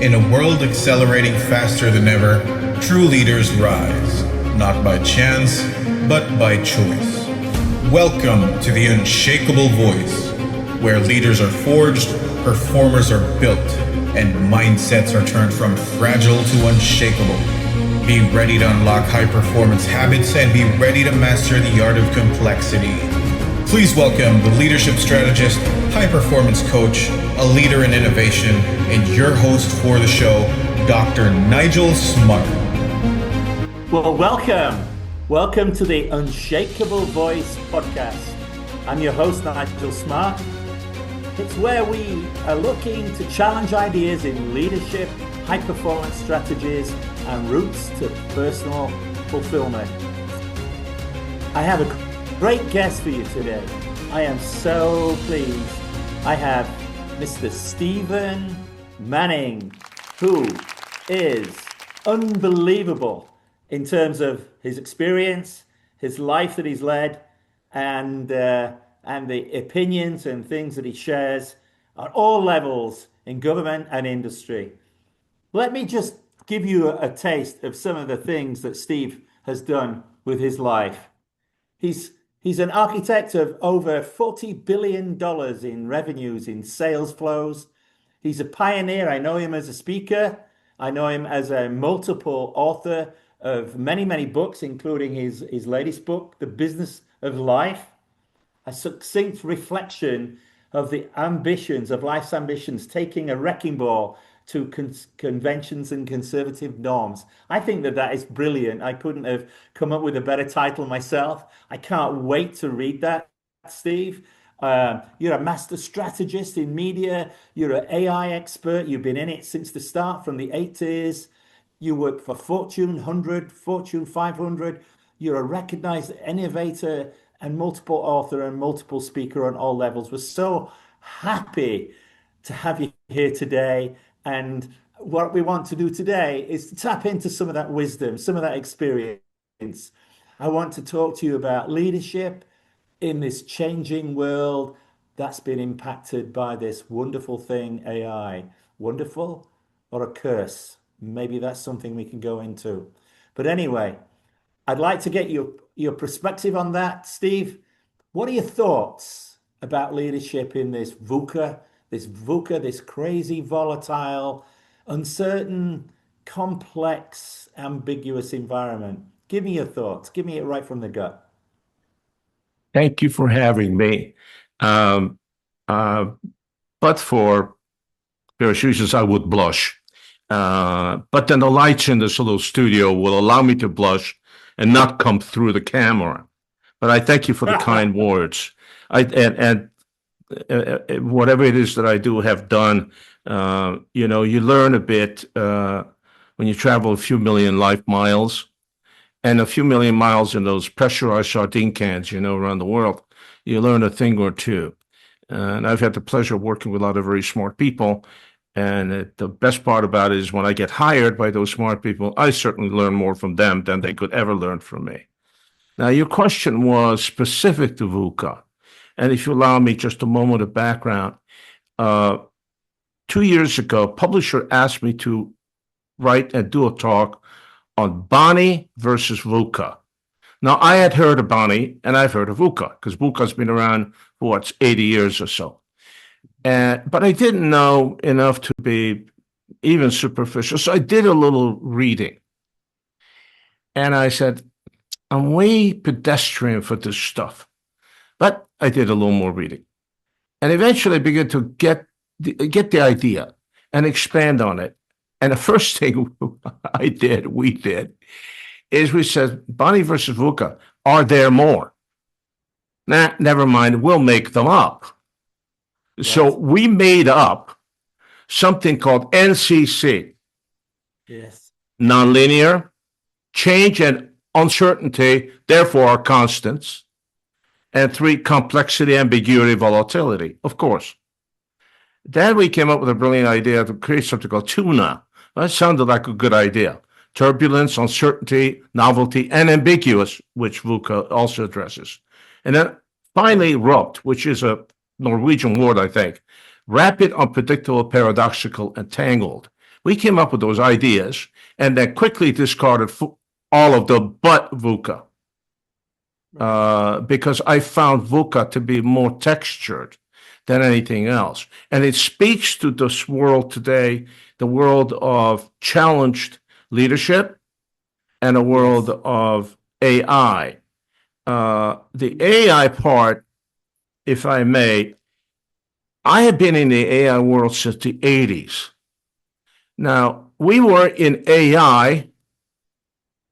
In a world accelerating faster than ever, true leaders rise, not by chance, but by choice. Welcome to the Unshakable Voice, where leaders are forged, performers are built, and mindsets are turned from fragile to unshakable. Be ready to unlock high-performance habits and be ready to master the art of complexity. Please welcome the leadership strategist, high-performance coach, a leader in innovation, and your host for the show, Dr. Nigel Sjmanning. Well, welcome. Welcome to the Unshakable Voice podcast. I'm your host, Nigel Sjmanning. It's where we are looking to challenge ideas in leadership, high-performance strategies, and routes to personal fulfillment. I have a great guest for you today. I am so pleased. I have Mr. Sjmanning, who is unbelievable in terms of his experience, his life that he's led, and the opinions and things that he shares at all levels in government and industry. Let me just give you a taste of some of the things that Steve has done with his life. He's an architect of over $40 billion in revenues in sales flows. He's a pioneer. I know him as a speaker. I know him as a multiple author of many, many books, including his latest book, The Business of Life, a succinct reflection of the ambitions of life's ambitions, taking a wrecking ball to conventions and conservative norms. I think that is brilliant. I couldn't have come up with a better title myself. I can't wait to read that, Steve. You're a master strategist in media. You're an AI expert. You've been in it since the start, from the 80s. You work for Fortune 100, Fortune 500. You're a recognized innovator and multiple author and multiple speaker on all levels. We're so happy to have you here today. And what we want to do today is to tap into some of that wisdom, some of that experience. I want to talk to you about leadership in this changing world that's been impacted by this wonderful thing, AI. Wonderful or a curse? Maybe that's something we can go into. But anyway, I'd like to get your perspective on that. Steve, what are your thoughts about leadership in this VUCA, this crazy, volatile, uncertain, complex, ambiguous environment? Give me your thoughts. Give me it right from the gut. Thank you for having me. But for various reasons, I would blush. But then the lights in this little studio will allow me to blush and not come through the camera. But I thank you for the kind words. Whatever it is that I do have done, you learn a bit when you travel a few million life miles, and a few million miles in those pressurized sardine cans, around the world. You learn a thing or two. And I've had the pleasure of working with a lot of very smart people. And the best part about it is when I get hired by those smart people, I certainly learn more from them than they could ever learn from me. Now, your question was specific to VUCA. And if you allow me just a moment of background, 2 years ago, a publisher asked me to write and do a talk on Bonnie versus VUCA. Now, I had heard of Bonnie and I've heard of VUCA because VUCA's been around for 80 years or so. But I didn't know enough to be even superficial. So I did a little reading. And I said, I'm way pedestrian for this stuff. But I did a little more reading. And eventually I began to get the idea and expand on it. And the first thing we did, is we said, Bonnie versus VUCA, are there more? Nah, never mind, we'll make them up. Yes. So we made up something called NCC. Yes. Nonlinear, change and uncertainty, therefore are constants. And 3, complexity, ambiguity, volatility, of course. Then we came up with a brilliant idea to create something called TUNA. That sounded like a good idea. Turbulence, uncertainty, novelty, and ambiguous, which VUCA also addresses. And then finally, RUPT, which is a Norwegian word, I think. Rapid, unpredictable, paradoxical, and tangled. We came up with those ideas and then quickly discarded all of them but VUCA. Because I found VUCA to be more textured than anything else. And it speaks to this world today, the world of challenged leadership and a world of AI. The AI part, if I may, I have been in the AI world since the 80s. Now, we were in AI,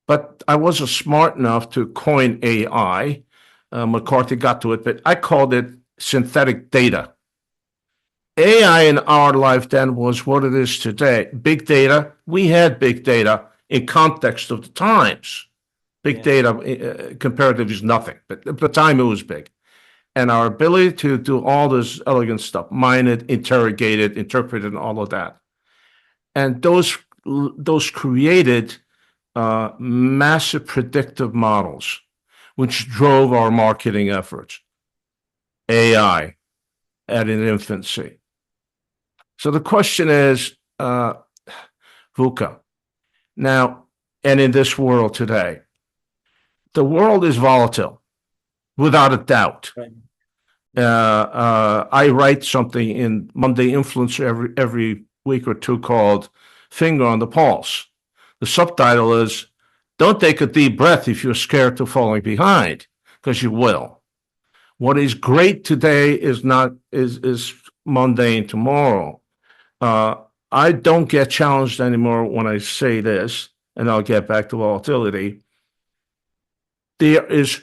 but I wasn't smart enough to coin AI. McCarthy got to it, but I called it synthetic data. AI in our life then was what it is today. Big data, we had big data in context of the times. Big data comparative is nothing, but at the time it was big. And our ability to do all this elegant stuff, mine it, interrogate it, interpret it, and all of that. And those created massive predictive models, which drove our marketing efforts. AI at an infancy. So the question is, VUCA. Now, and in this world today, the world is volatile, without a doubt. Right. I write something in Monday Influencer every week or two called Finger on the Pulse. The subtitle is, don't take a deep breath if you're scared to falling behind, because you will. What is great today is mundane tomorrow. I don't get challenged anymore when I say this, and I'll get back to volatility. There is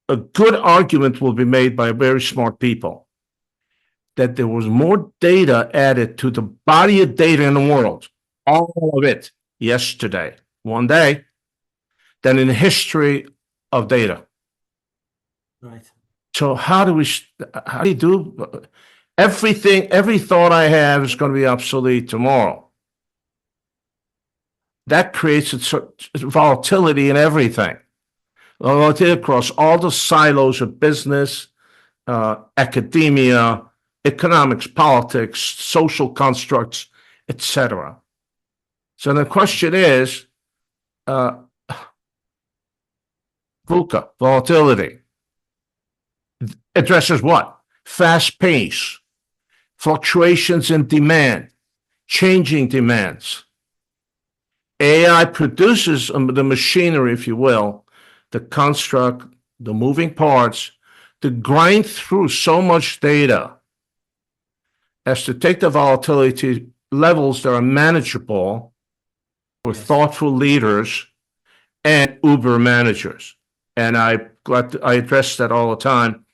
a good argument will be made by very smart people that there was more data added to the body of data in the world, all of it, yesterday, one day, than in the history of data. Right. So how do you do everything? Every thought I have is going to be obsolete tomorrow. That creates volatility in everything. Volatility across all the silos of business, academia, economics, politics, social constructs, etc. So the question is, VUCA, volatility, addresses what? Fast pace, fluctuations in demand, changing demands. AI produces the machinery, if you will, the construct, the moving parts, to grind through so much data as to take the volatility to levels that are manageable for thoughtful leaders and Uber managers. And I address that all the time.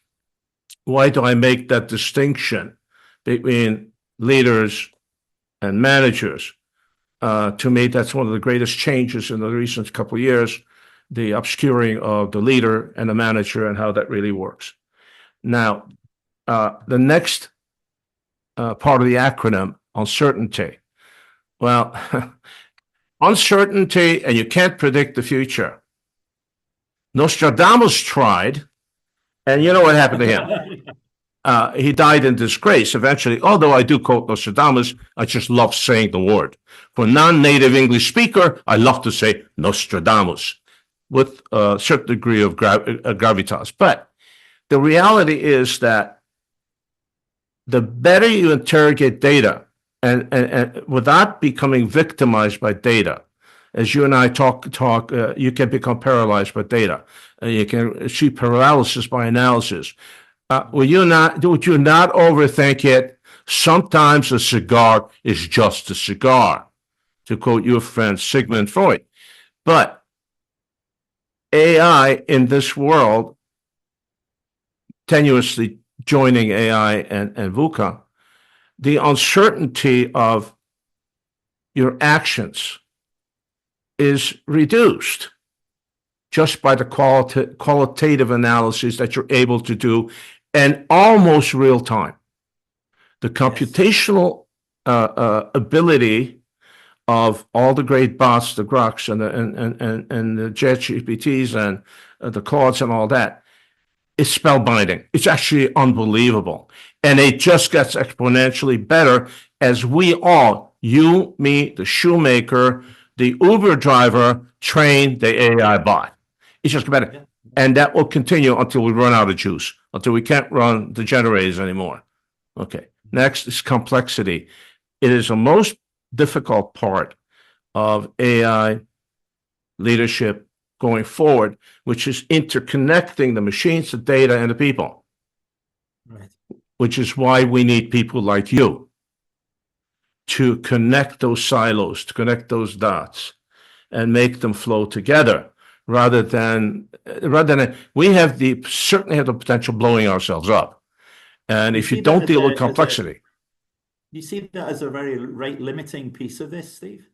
Why do I make that distinction between leaders and managers? To me, that's one of the greatest changes in the recent couple of years, the obscuring of the leader and the manager and how that really works. Now, the next part of the acronym, uncertainty. Well, uncertainty, and you can't predict the future. Nostradamus tried, and you know what happened to him? He died in disgrace eventually, although I do quote Nostradamus, I just love saying the word. For a non-native English speaker, I love to say Nostradamus with a certain degree of gravitas. But the reality is that the better you interrogate data and without becoming victimized by data, as you and I talk, you can become paralyzed by data. You can achieve paralysis by analysis. Would you not overthink it? Sometimes a cigar is just a cigar, to quote your friend Sigmund Freud. But AI in this world, tenuously joining AI and VUCA, the uncertainty of your actions is reduced just by the qualitative analysis that you're able to do and almost real time. The computational ability of all the great bots, the Groks and the JetGPTs and the Claudes and all that, is spellbinding. It's actually unbelievable. And it just gets exponentially better as we all, You, me, the shoemaker, the Uber driver train the AI bot. It's just competitive. Yeah. And that will continue until we run out of juice, until we can't run the generators anymore. Okay. Next is complexity. It is the most difficult part of AI leadership going forward, which is interconnecting the machines, the data, and the people, Right. which is why we need people like you to connect those silos, to connect those dots, and make them flow together. Rather than we certainly have the potential of blowing ourselves up. And if you see that don't as deal a, with complexity, you see that as a very rate limiting piece of this, Steve?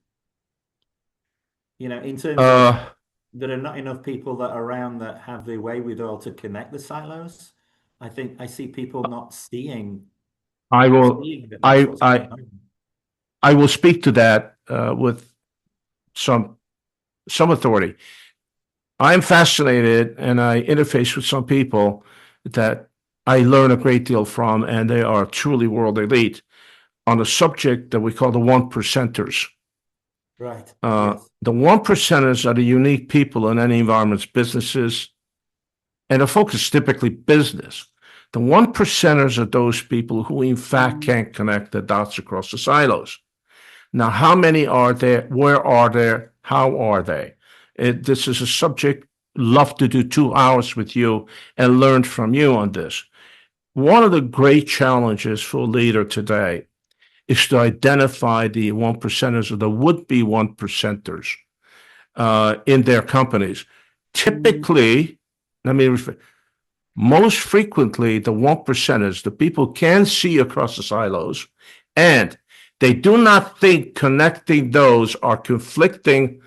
You know, in terms of uh, there are not enough people that are around that have the wherewithal to connect the silos. I think I see people not seeing I will that that's I what's I going on. I will speak to that with some authority. I'm fascinated, and I interface with some people that I learn a great deal from, and they are truly world elite on a subject that we call the one percenters. Right. Yes. The one percenters are the unique people in any environment's businesses, and the focus is typically business. The one percenters are those people who, in fact, can't connect the dots across the silos. Now, how many are there? Where are they? How are they? This is a subject. Love to do 2 hours with you and learn from you on this. One of the great challenges for a leader today is to identify the one percenters or the would-be one percenters in their companies. Typically, let me rephrase. Most frequently, the one percenters, the people can see across the silos, and they do not think connecting those are conflicting.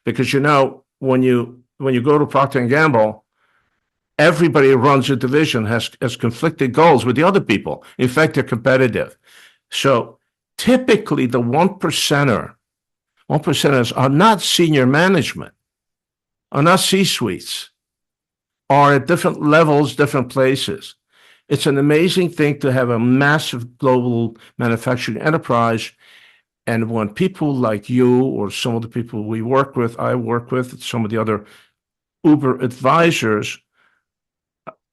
Because when you go to Procter and Gamble, everybody who runs a division has conflicted goals with the other people. In fact, they're competitive. So typically, the one percenters are not senior management, are not C-suites, are at different levels, different places. It's an amazing thing to have a massive global manufacturing enterprise. And when people like you or some of the people I work with, some of the other Uber advisors,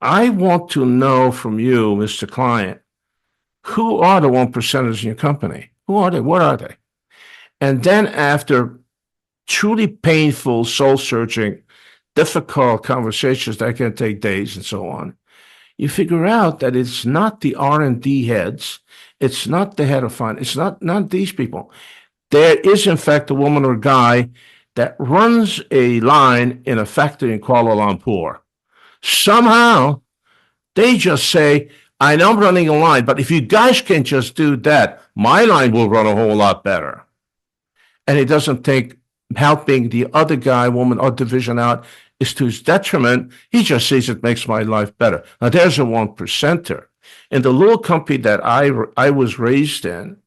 I want to know from you, Mr. Client, who are the one percenters in your company? Who are they? What are they? And then after truly painful, soul-searching, difficult conversations that can take days and so on, you figure out that it's not the R&D heads, it's not the head of finance, it's not these people. There is, in fact, a woman or guy that runs a line in a factory in Kuala Lumpur. Somehow, they just say, I know I'm running a line, but if you guys can just do that, my line will run a whole lot better. And he doesn't think helping the other guy, woman, or division out is to his detriment. He just sees it makes my life better. Now, there's a one percenter. In the little company that I was raised in,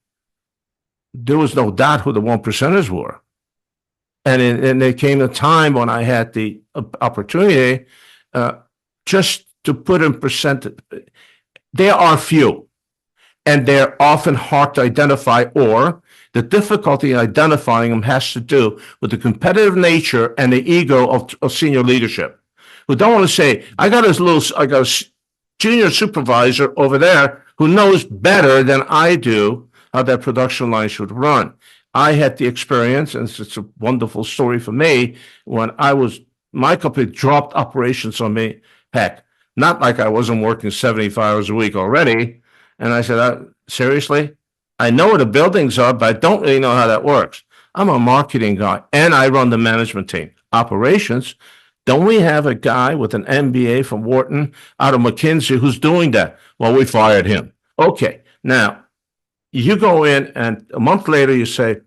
there was no doubt who the one percenters were. And there came a time when I had the opportunity just to put in percentage. There are few, and they're often hard to identify, or the difficulty in identifying them has to do with the competitive nature and the ego of senior leadership, who don't want to say, I got a junior supervisor over there who knows better than I do how that production line should run. I had the experience, and it's a wonderful story for me, when my company dropped operations on me. Heck, not like I wasn't working 75 hours a week already. And I said, seriously? I know where the buildings are, but I don't really know how that works. I'm a marketing guy, and I run the management team. Operations, don't we have a guy with an MBA from Wharton out of McKinsey who's doing that? Well, we fired him. Okay, now, you go in, and a month later you say,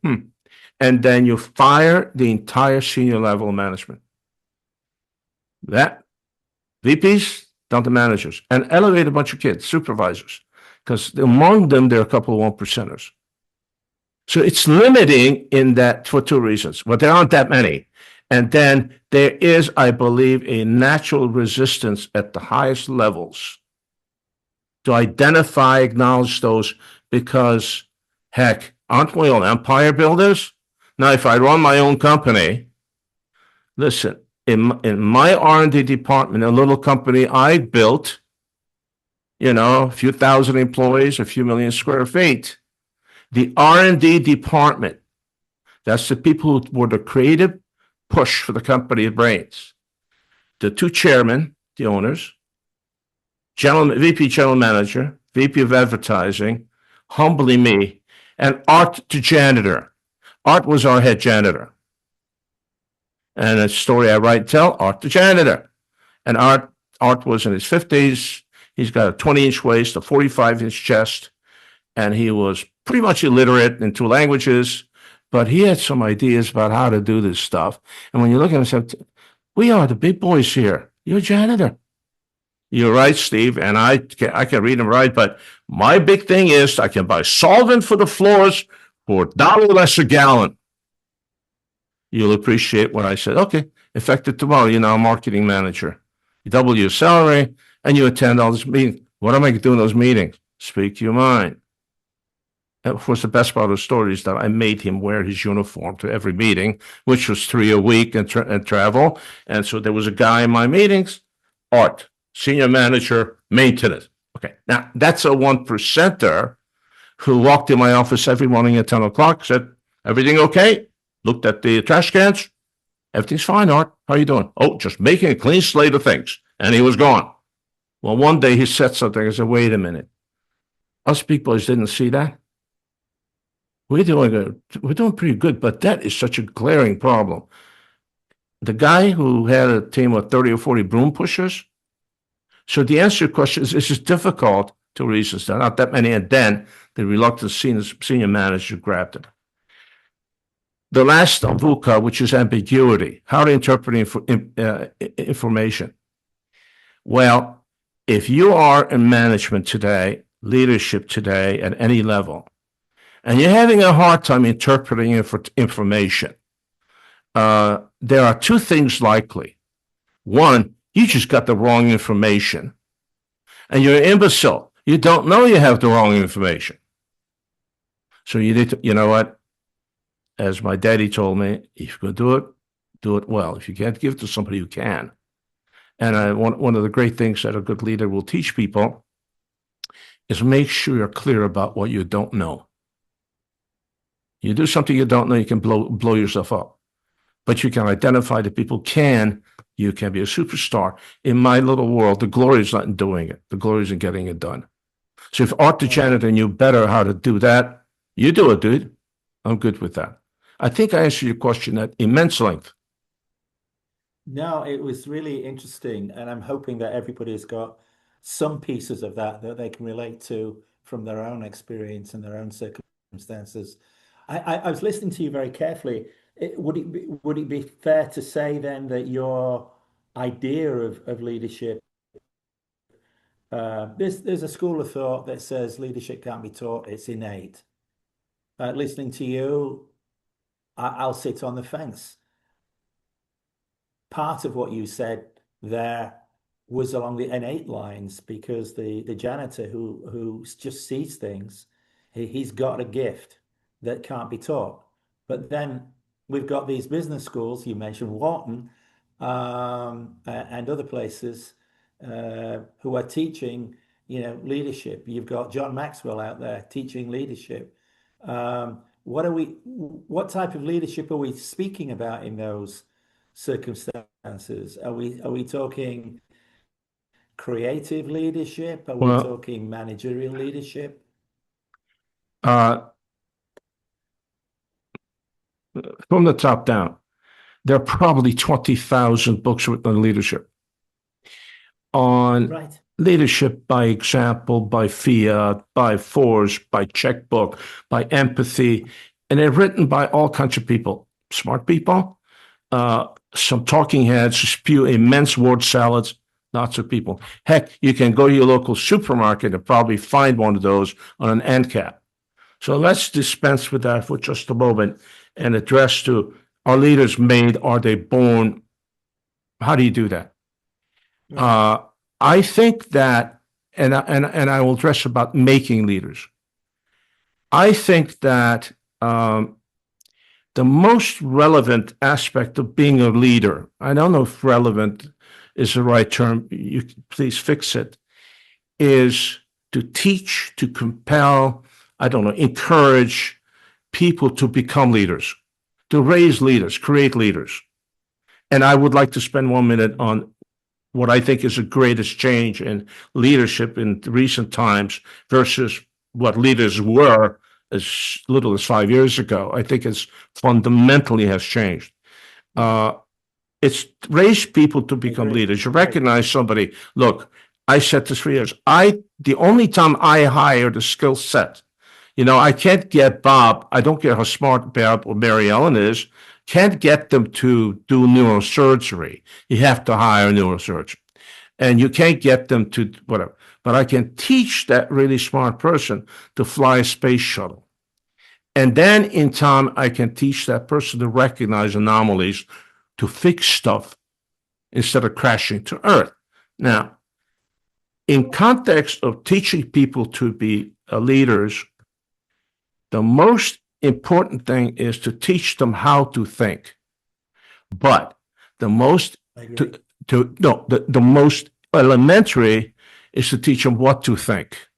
and then you fire the entire senior level of management. That VPs, down to managers, and elevate a bunch of kids, supervisors, because among them, there are a couple of one percenters. So it's limiting in that for two reasons. Well, there aren't that many. And then there is, I believe, a natural resistance at the highest levels to identify, acknowledge those, because Heck, aren't we all empire builders? Now, if I run my own company, listen, in my R&D department, a little company I built, a few thousand employees, a few million square feet. The R&D department, that's the people who were the creative push for the company brains. The two chairmen, the owners, VP general manager, VP of advertising, humbly me, and Art the janitor. Art was our head janitor. And a story I write and tell, Art the janitor. And Art was in his 50s. He's got a 20-inch waist, a 45-inch chest, and he was pretty much illiterate in two languages, but he had some ideas about how to do this stuff. And when you look at him and say, we are the big boys here. You're a janitor. You're right, Steve, and I can read and write, but my big thing is I can buy solvent for the floors for $1 less a gallon. You'll appreciate what I said. Okay, effective tomorrow, you're now a marketing manager. You double your salary, and you attend all this meetings. What am I doing in those meetings? Speak your mind. And of course, the best part of the story is that I made him wear his uniform to every meeting, which was 3 a week and travel. And so there was a guy in my meetings, Art, senior manager, maintenance. Okay, now that's a 1%er who walked in my office every morning at 10 o'clock, said, everything okay? Looked at the trash cans. Everything's fine, Art. How are you doing? Oh, just making a clean slate of things. And he was gone. Well, one day he said something. I said, wait a minute. Us big boys didn't see that. We're doing pretty good, but that is such a glaring problem. The guy who had a team of 30 or 40 broom pushers. So the answer to your question is, this is difficult to reasons. There are not that many, and then the reluctant senior manager grabbed it. The last VUCA, which is ambiguity, how to interpret information. Well, if you are in management today, leadership today at any level, and you're having a hard time interpreting information, there are two things likely. One, you just got the wrong information, and you're an imbecile. You don't know you have the wrong information. So you need to, you know what? As my daddy told me, if you're going to do it well. If you can't give it to somebody who can. And one of the great things that a good leader will teach people is make sure you're clear about what you don't know. You do something you don't know, you can blow yourself up. But you can identify that people can. You can be a superstar. In my little world, the glory is not in doing it. The glory is in getting it done. So if Art the janitor knew better how to do that, you do it, dude. I'm good with that. I think I answered your question at immense length. No, it was really interesting, and I'm hoping that everybody's got some pieces of that they can relate to from their own experience and their own circumstances. I was listening to you very carefully. Would it be fair to say then that your idea of leadership, there's a school of thought that says leadership can't be taught, it's innate. Listening to you, I'll sit on the fence. Part of what you said there was along the innate lines, because the janitor who just sees things, he's got a gift that can't be taught. But then we've got these business schools, you mentioned Wharton, and other places who are teaching, leadership. You've got John Maxwell out there teaching leadership. What type of leadership are we speaking about in those circumstances? Are we talking creative leadership? Are we talking managerial leadership? From the top down, there are probably 20,000 books written on leadership. On leadership by example, by fiat, by force, by checkbook, by empathy, and they're written by all kinds of people, smart people, some talking heads who spew immense word salads, lots of people. Heck, you can go to your local supermarket and probably find one of those on an end cap. So let's dispense with that for just a moment and address to, are leaders made? Are they born? How do you do that? I think that, and I will address about making leaders. I think that the most relevant aspect of being a leader, I don't know if relevant is the right term, you please fix it, is to teach, to compel, I don't know, encourage people to become leaders, to raise leaders, create leaders. And I would like to spend 1 minute on what I think is the greatest change in leadership in recent times versus what leaders were as little as 5 years ago. I think it's fundamentally has changed. It's raised people to become leaders. You recognize somebody. Look, I said this for years. The only time I hired a skill set, I can't get Bob. I don't care how smart Bob or Mary Ellen is. Can't get them to do neurosurgery. You have to hire a neurosurgeon, and you can't get them to whatever. But I can teach that really smart person to fly a space shuttle. And then in time, I can teach that person to recognize anomalies, to fix stuff instead of crashing to Earth. Now, in context of teaching people to be leaders, the most important thing is to teach them how to think. But the most the most elementary is to teach them what to think,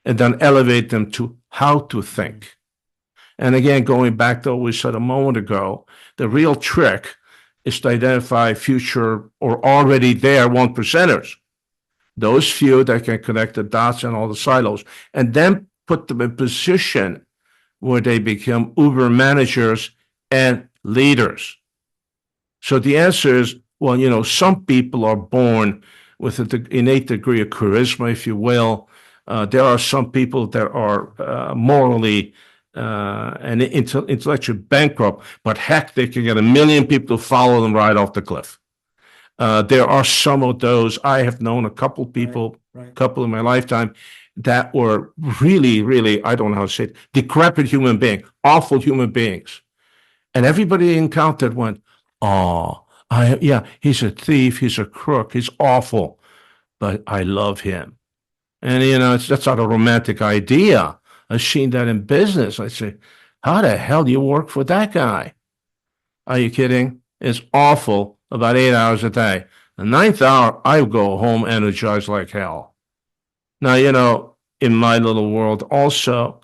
and then elevate them to how to think. And again, going back to what we said a moment ago, the real trick is to identify future or already there 1%ers, those few that can connect the dots and all the silos, and then put them in position where they become uber managers and leaders. So the answer is, well, some people are born with an innate degree of charisma, if you will. There are some people that are morally and intellectually bankrupt, but heck, they can get 1 million people to follow them right off the cliff. There are some of those. I have known a couple people, couple in my lifetime, that were really, really, I don't know how to say it, decrepit human beings, awful human beings. And everybody they encountered went, oh, he's a thief, he's a crook, he's awful, but I love him. And, that's not a romantic idea. I've seen that in business. I say, how the hell do you work for that guy? Are you kidding? It's awful, about 8 hours a day. The 9th hour, I go home energized like hell. Now, in my little world also,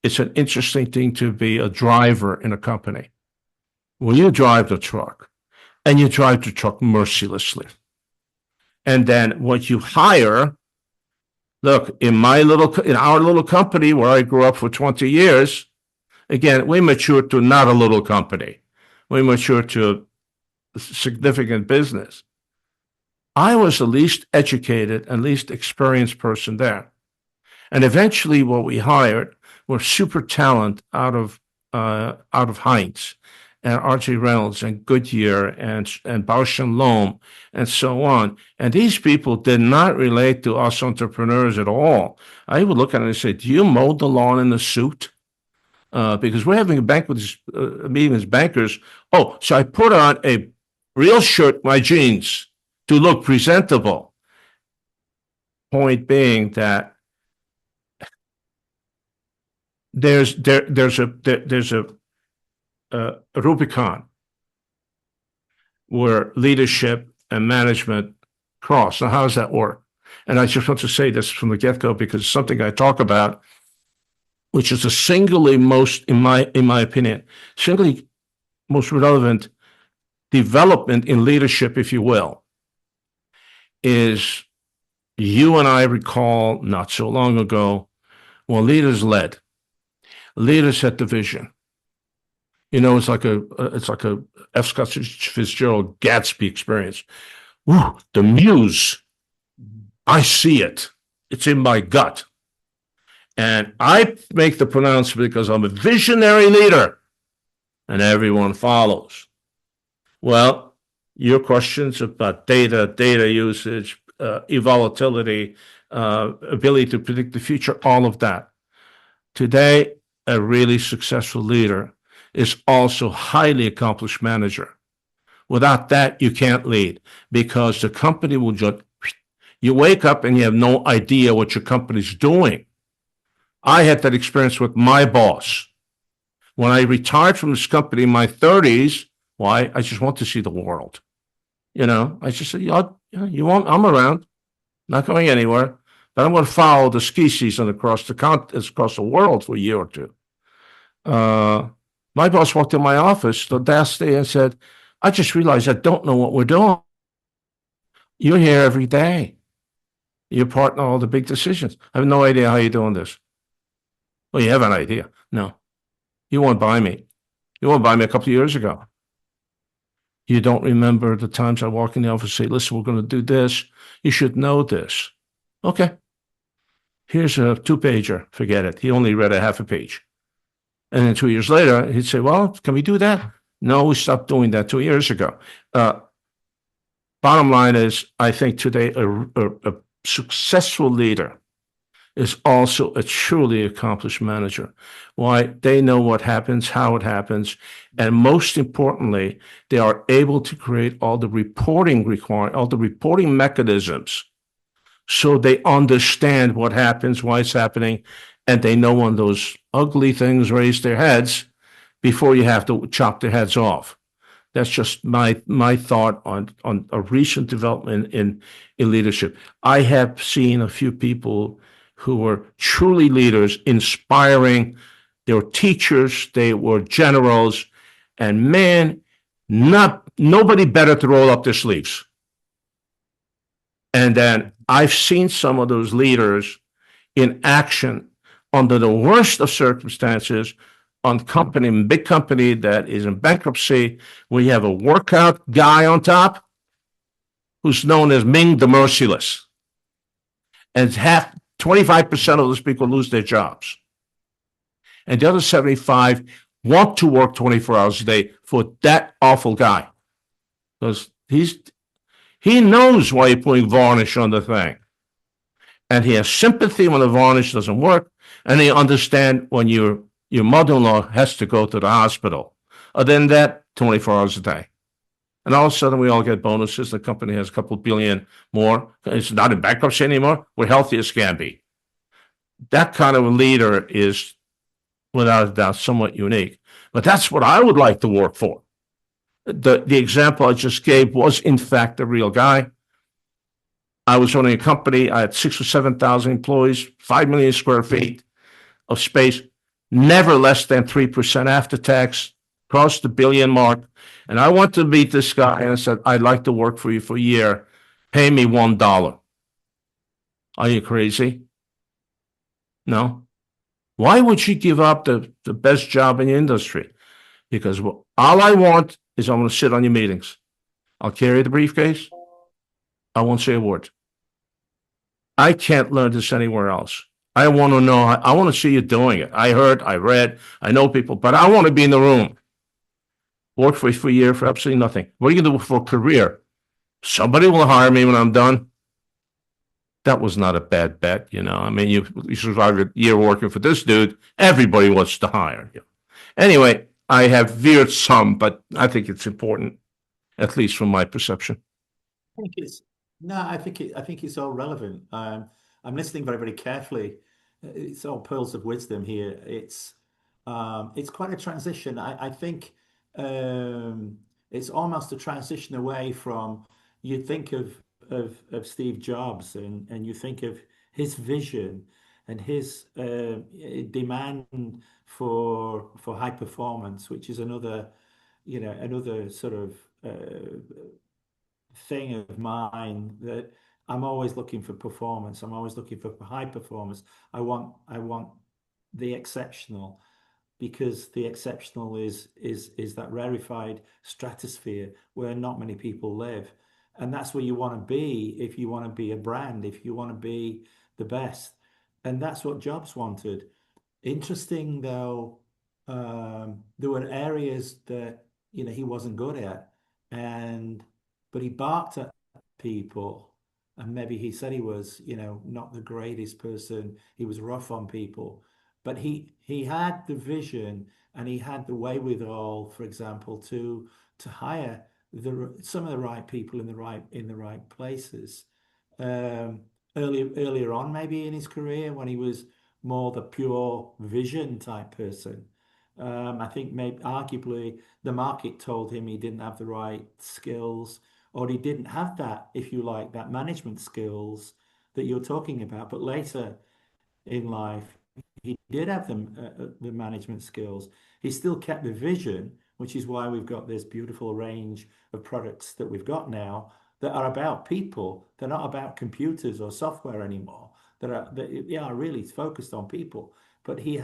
it's an interesting thing to be a driver in a company. Well, you drive the truck, and you drive the truck mercilessly. And then what you hire, look, in our little company where I grew up for 20 years, again, we matured to not a little company. We matured to a significant business. I was the least educated and least experienced person there. And eventually what we hired were super talent out of Heinz and R.J. Reynolds and Goodyear and Bausch and Lomb and so on. And these people did not relate to us entrepreneurs at all. I would look at it and say, do you mow the lawn in a suit? Because we're having a meeting as bankers. Oh, so I put on a real shirt, my jeans, to look presentable. Point being that there's a Rubicon where leadership and management cross. Now, how does that work? And I just want to say this from the get-go because it's something I talk about, which is the singly most, in my opinion, singly most relevant development in leadership, if you will, is you and I recall not so long ago, well, leaders led. Leaders set the vision. It's like a F. Scott Fitzgerald Gatsby experience. Ooh, the muse. I see it. It's in my gut. And I make the pronouncement because I'm a visionary leader and everyone follows. Well, your questions about data usage, volatility, ability to predict the future, all of that. Today, a really successful leader is also a highly accomplished manager. Without that, you can't lead because the company will just, you wake up and you have no idea what your company's doing. I had that experience with my boss. When I retired from this company in my 30s, why? I just want to see the world. I just said, you want, I'm around, not going anywhere, but I'm going to follow the ski season across the world for a year or two. My boss walked in my office the last day and said, I just realized I don't know what we're doing. You're here every day. You're part in all the big decisions. I have no idea how you're doing this. Well, you have an idea. No, you won't buy me. You won't buy me a couple of years ago. You don't remember the times I walk in the office and say, listen, we're going to do this. You should know this. Okay. Here's a 2-pager. Forget it. He only read a half a page. And then 2 years later, he'd say, well, can we do that? No, we stopped doing that 2 years ago. Bottom line is, I think today a successful leader is also a truly accomplished manager. Why? They know what happens, how it happens, and most importantly, they are able to create all the reporting mechanisms, so they understand what happens, why it's happening, and they know when those ugly things raise their heads before you have to chop their heads off. That's just my thought on a recent development in leadership. I have seen a few people who were truly leaders, inspiring. They were teachers, they were generals, and man, nobody better to roll up their sleeves. And then I've seen some of those leaders in action under the worst of circumstances on big company that is in bankruptcy. We have a workout guy on top who's known as Ming the Merciless. And 25% of those people lose their jobs. And the other 75 want to work 24 hours a day for that awful guy. Because he knows why you're putting varnish on the thing. And he has sympathy when the varnish doesn't work. And he understands when your mother-in-law has to go to the hospital. Other than that, 24 hours a day. And all of a sudden, we all get bonuses. The company has a couple billion more. It's not in bankruptcy anymore. We're healthy as can be. That kind of a leader is, without a doubt, somewhat unique. But that's what I would like to work for. The example I just gave was, in fact, a real guy. I was running a company. I had 6,000 or 7,000 employees, 5 million square feet of space, never less than 3% after tax, crossed the billion mark. And I went to meet this guy and I said, I'd like to work for you for a year. Pay me $1. Are you crazy? No. Why would she give up the best job in the industry? Because all I want is I'm going to sit on your meetings. I'll carry the briefcase. I won't say a word. I can't learn this anywhere else. I want to know. I want to see you doing it. I heard, I read, I know people, but I want to be in the room. Work for a year for absolutely nothing. What are you going to do for a career? Somebody will hire me when I'm done. That was not a bad bet, I mean, you survived a year working for this dude. Everybody wants to hire you. Anyway, I have veered some, but I think it's important, at least from my perception. I think it's no, I think it's all relevant. I'm listening very, very carefully. It's all pearls of wisdom here. It's quite a transition. I think it's almost a transition away from, you think of Steve Jobs, and you think of his vision and his demand for high performance, which is another sort of thing of mine, that I'm always looking for performance. I'm always looking for high performance. I want the exceptional, because the exceptional is that rarefied stratosphere where not many people live. And that's where you want to be if you want to be a brand, if you want to be the best. And that's what Jobs wanted. Interesting though, there were areas that he wasn't good at, but he barked at people, and maybe he said he was not the greatest person. He was rough on people, but he had the vision, and he had the wherewithal, for example, to hire some of the right people in the right places. Earlier on, maybe in his career, when he was more the pure vision type person. I think maybe arguably the market told him he didn't have the right skills, or he didn't have that, if you like, that management skills that you're talking about. But later in life, he did have the management skills. He still kept the vision, which is why we've got this beautiful range of products that we've got now that are about people. They're not about computers or software anymore. They are really focused on people. But he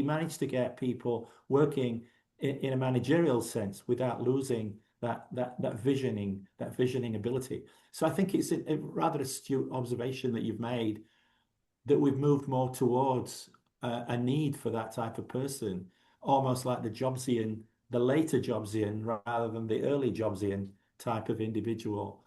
managed to get people working in a managerial sense without losing that visioning ability. So I think it's a rather astute observation that you've made, that we've moved more towards a need for that type of person, almost like the later Jobsian rather than the early Jobsian type of individual.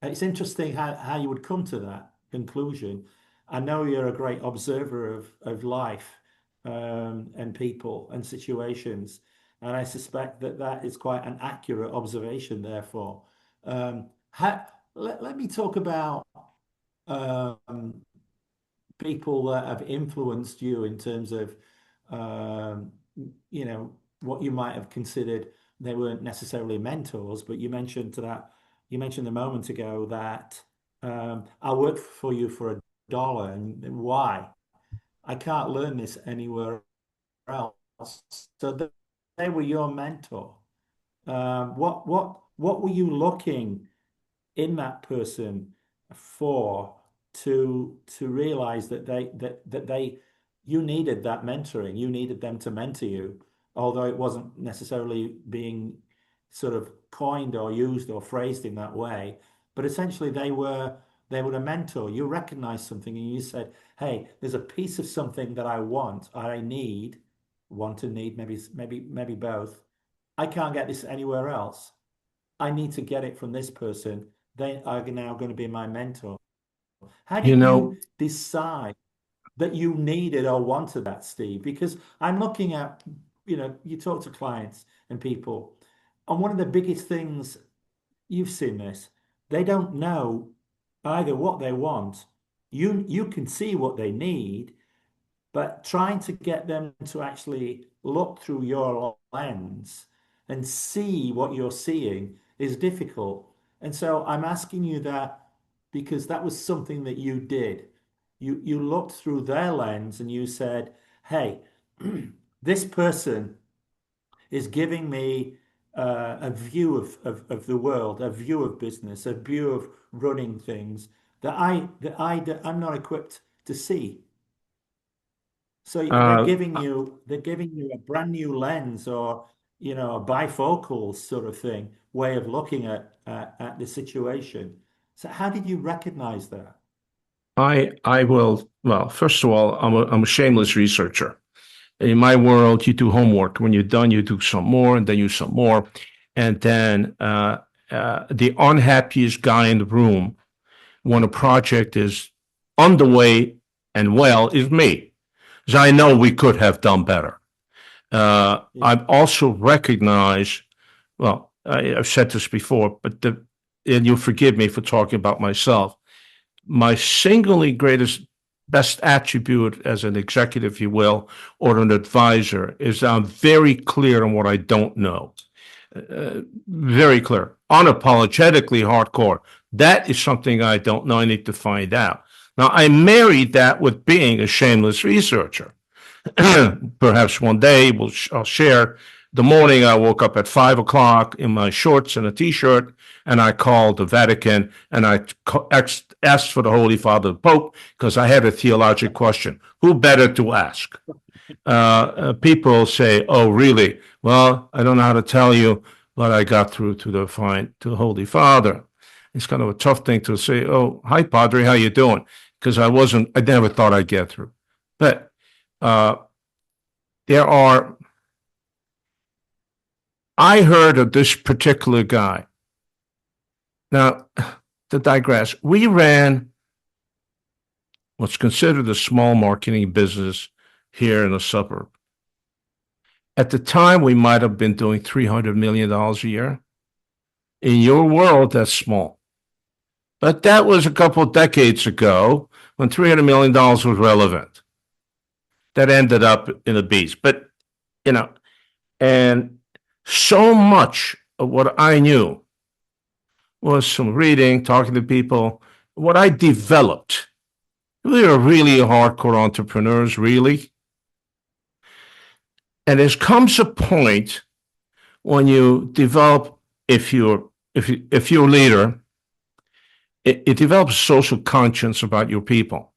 It's interesting how you would come to that conclusion. I know you're a great observer of life, and people and situations, and I suspect that that is quite an accurate observation, therefore. Let me talk about um, people that have influenced you in terms of, um, what you might have considered. They weren't necessarily mentors, but you mentioned a moment ago that I worked for you for $1, and why? I can't learn this anywhere else. So they were your mentor. What were you looking in that person for to realize that you needed that mentoring, you needed them to mentor you, although it wasn't necessarily being sort of coined or used or phrased in that way, but essentially they were a mentor. You recognized something and you said, hey, there's a piece of something that I need, want and need, maybe both. I can't get this anywhere else. I need to get it from this person. They are now going to be my mentor. How You did know, you decide that you needed or wanted that, Steve? Because I'm looking at, you talk to clients and people, and one of the biggest things, you've seen this, they don't know either what they want. You can see what they need, but trying to get them to actually look through your lens and see what you're seeing is difficult. And so I'm asking you that because that was something that you did. You looked through their lens and you said, hey, this person is giving me a view of the world, a view of business, a view of running things I'm not equipped to see. So uh, they're giving you a brand new lens, or a bifocal sort of thing, way of looking at the situation. So how did you recognize that? I will, well, first of all, I'm a shameless researcher. In my world, you do homework. When you're done, you do some more, and then you some more. And then the unhappiest guy in the room when a project is underway and well is me. Because I know we could have done better. Yeah. I've also recognized, well, I've said this before, and you'll forgive me for talking about myself. My singly greatest, best attribute as an executive, if you will, or an advisor is I'm very clear on what I don't know. Very clear, unapologetically hardcore. That is something I don't know. I need to find out. Now, I married that with being a shameless researcher. Perhaps one day I'll share. The morning I woke up at 5 o'clock in my shorts and a t-shirt, and I called the Vatican and I asked for the Holy Father, the Pope, because I had a theological question. Who better to ask? People say, "Oh, really?" Well, I don't know how to tell you, but I got through to the Holy Father. It's kind of a tough thing to say. "Oh, hi, Padre, how you doing?" Because I never thought I'd get through. But uh, there are. I heard of this particular guy. Now, to digress, we ran what's considered a small marketing business here in the suburb. At the time, we might have been doing $300 million a year. In your world, that's small. But that was a couple of decades ago when $300 million was relevant. That ended up in a beast. But, and so much of what I knew was from reading, talking to people, what I developed. We are really hardcore entrepreneurs, really. And there comes a point when you develop, if you're a leader, it develops social conscience about your people.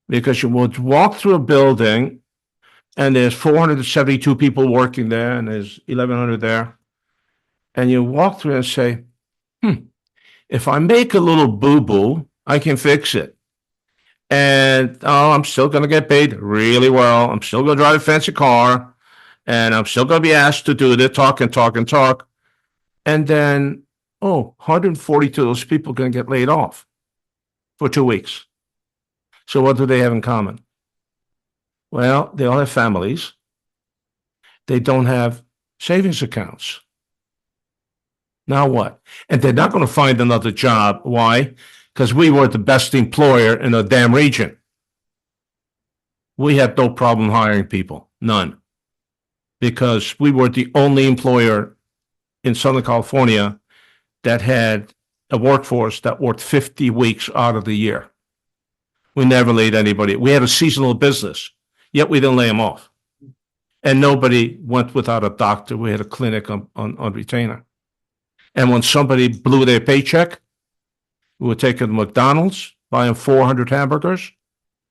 Because you would walk through a building and there's 472 people working there and there's 1,100 there. And you walk through and say, if I make a little boo-boo, I can fix it. And I'm still going to get paid really well. I'm still going to drive a fancy car. And I'm still going to be asked to do this, talk and talk and talk. And then, 142 of those people are going to get laid off for 2 weeks. So what do they have in common? Well, they all have families. They don't have savings accounts. Now what? And they're not going to find another job. Why? Because we were the best employer in the damn region. We had no problem hiring people. None. Because we were the only employer in Southern California that had a workforce that worked 50 weeks out of the year. We never laid anybody. We had a seasonal business, yet we didn't lay them off. And nobody went without a doctor. We had a clinic on retainer. And when somebody blew their paycheck, we would take them to McDonald's, buy them 400 hamburgers,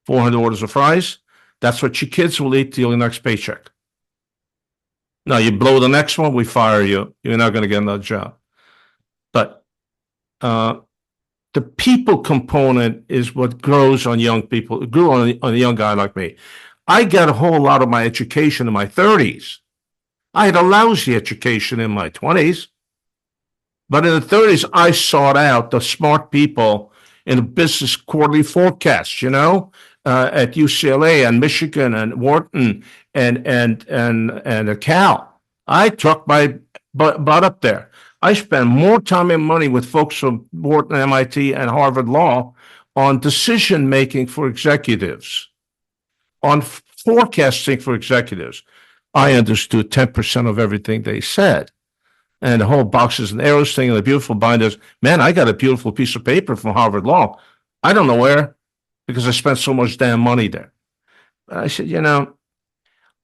400 orders of fries. That's what your kids will eat till your next paycheck. Now, you blow the next one, we fire you. You're not going to get another job. But the people component is what grows on young people. It grew on a young guy like me. I got a whole lot of my education in my 30s. I had a lousy education in my 20s. But in the 30s, I sought out the smart people in the business quarterly forecasts, at UCLA and Michigan and Wharton and Cal. I took my butt up there. I spent more time and money with folks from Wharton, MIT, and Harvard Law on decision making for executives, on forecasting for executives. I understood 10% of everything they said. And the whole boxes and arrows thing and the beautiful binders. Man, I got a beautiful piece of paper from Harvard Law. I don't know where, because I spent so much damn money there. But I said,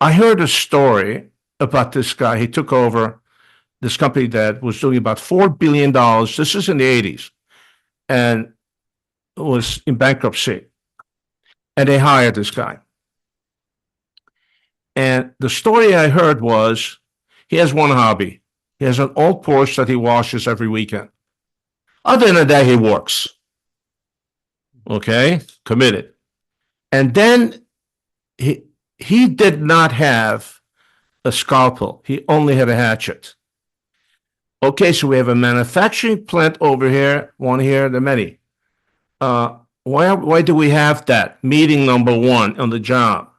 I heard a story about this guy. He took over this company that was doing about $4 billion. This is in the 80s. And it was in bankruptcy. And they hired this guy. And the story I heard was, he has one hobby. He has an old Porsche that he washes every weekend. Other than that, he works. Okay? Committed. And then he did not have a scalpel. He only had a hatchet. Okay, so we have a manufacturing plant over here, one here, the many. Why do we have that? Meeting number one on the job.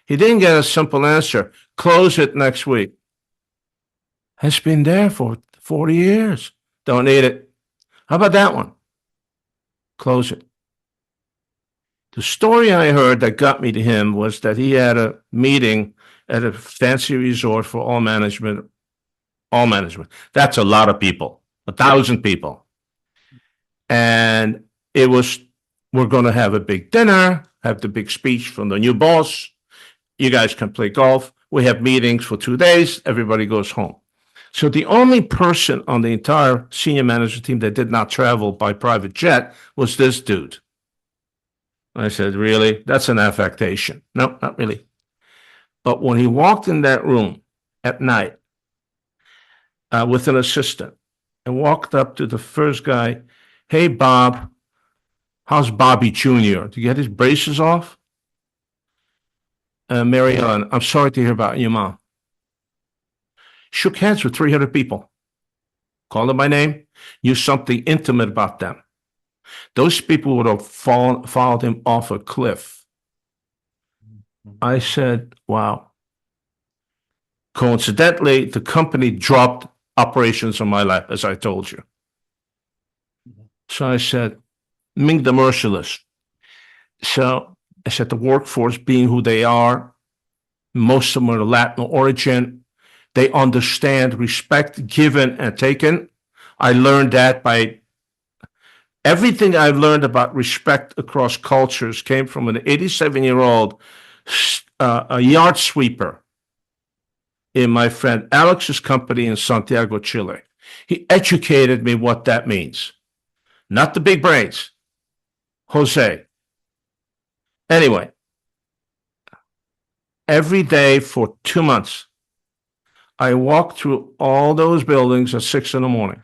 He didn't get a simple answer. Close it next week. Has been there for 40 years. Don't need it. How about that one? Close it. The story I heard that got me to him was that he had a meeting at a fancy resort for all management. All management. That's a lot of people, 1,000 people. And it was, we're going to have a big dinner, have the big speech from the new boss. You guys can play golf. We have meetings for 2 days. Everybody goes home. So the only person on the entire senior management team that did not travel by private jet was this dude. I said, really? That's an affectation. No, not really. But when he walked in that room at night with an assistant and walked up to the first guy, hey, Bob, how's Bobby Jr.? Did you get his braces off? Mary Ellen, I'm sorry to hear about your mom. Shook hands with 300 people. Called them by name. Knew something intimate about them. Those people would have followed him off a cliff. I said, wow. Coincidentally, the company dropped operations on my lap, as I told you. So I said, Ming the Merciless. So I said the workforce being who they are, most of them are Latin origin. They understand respect given and taken. I learned that by everything I've learned about respect across cultures came from an 87-year-old a yard sweeper in my friend Alex's company in Santiago, Chile. He educated me what that means. Not the big brains. Jose. Anyway, every day for 2 months, I walked through all those buildings at 6 in the morning.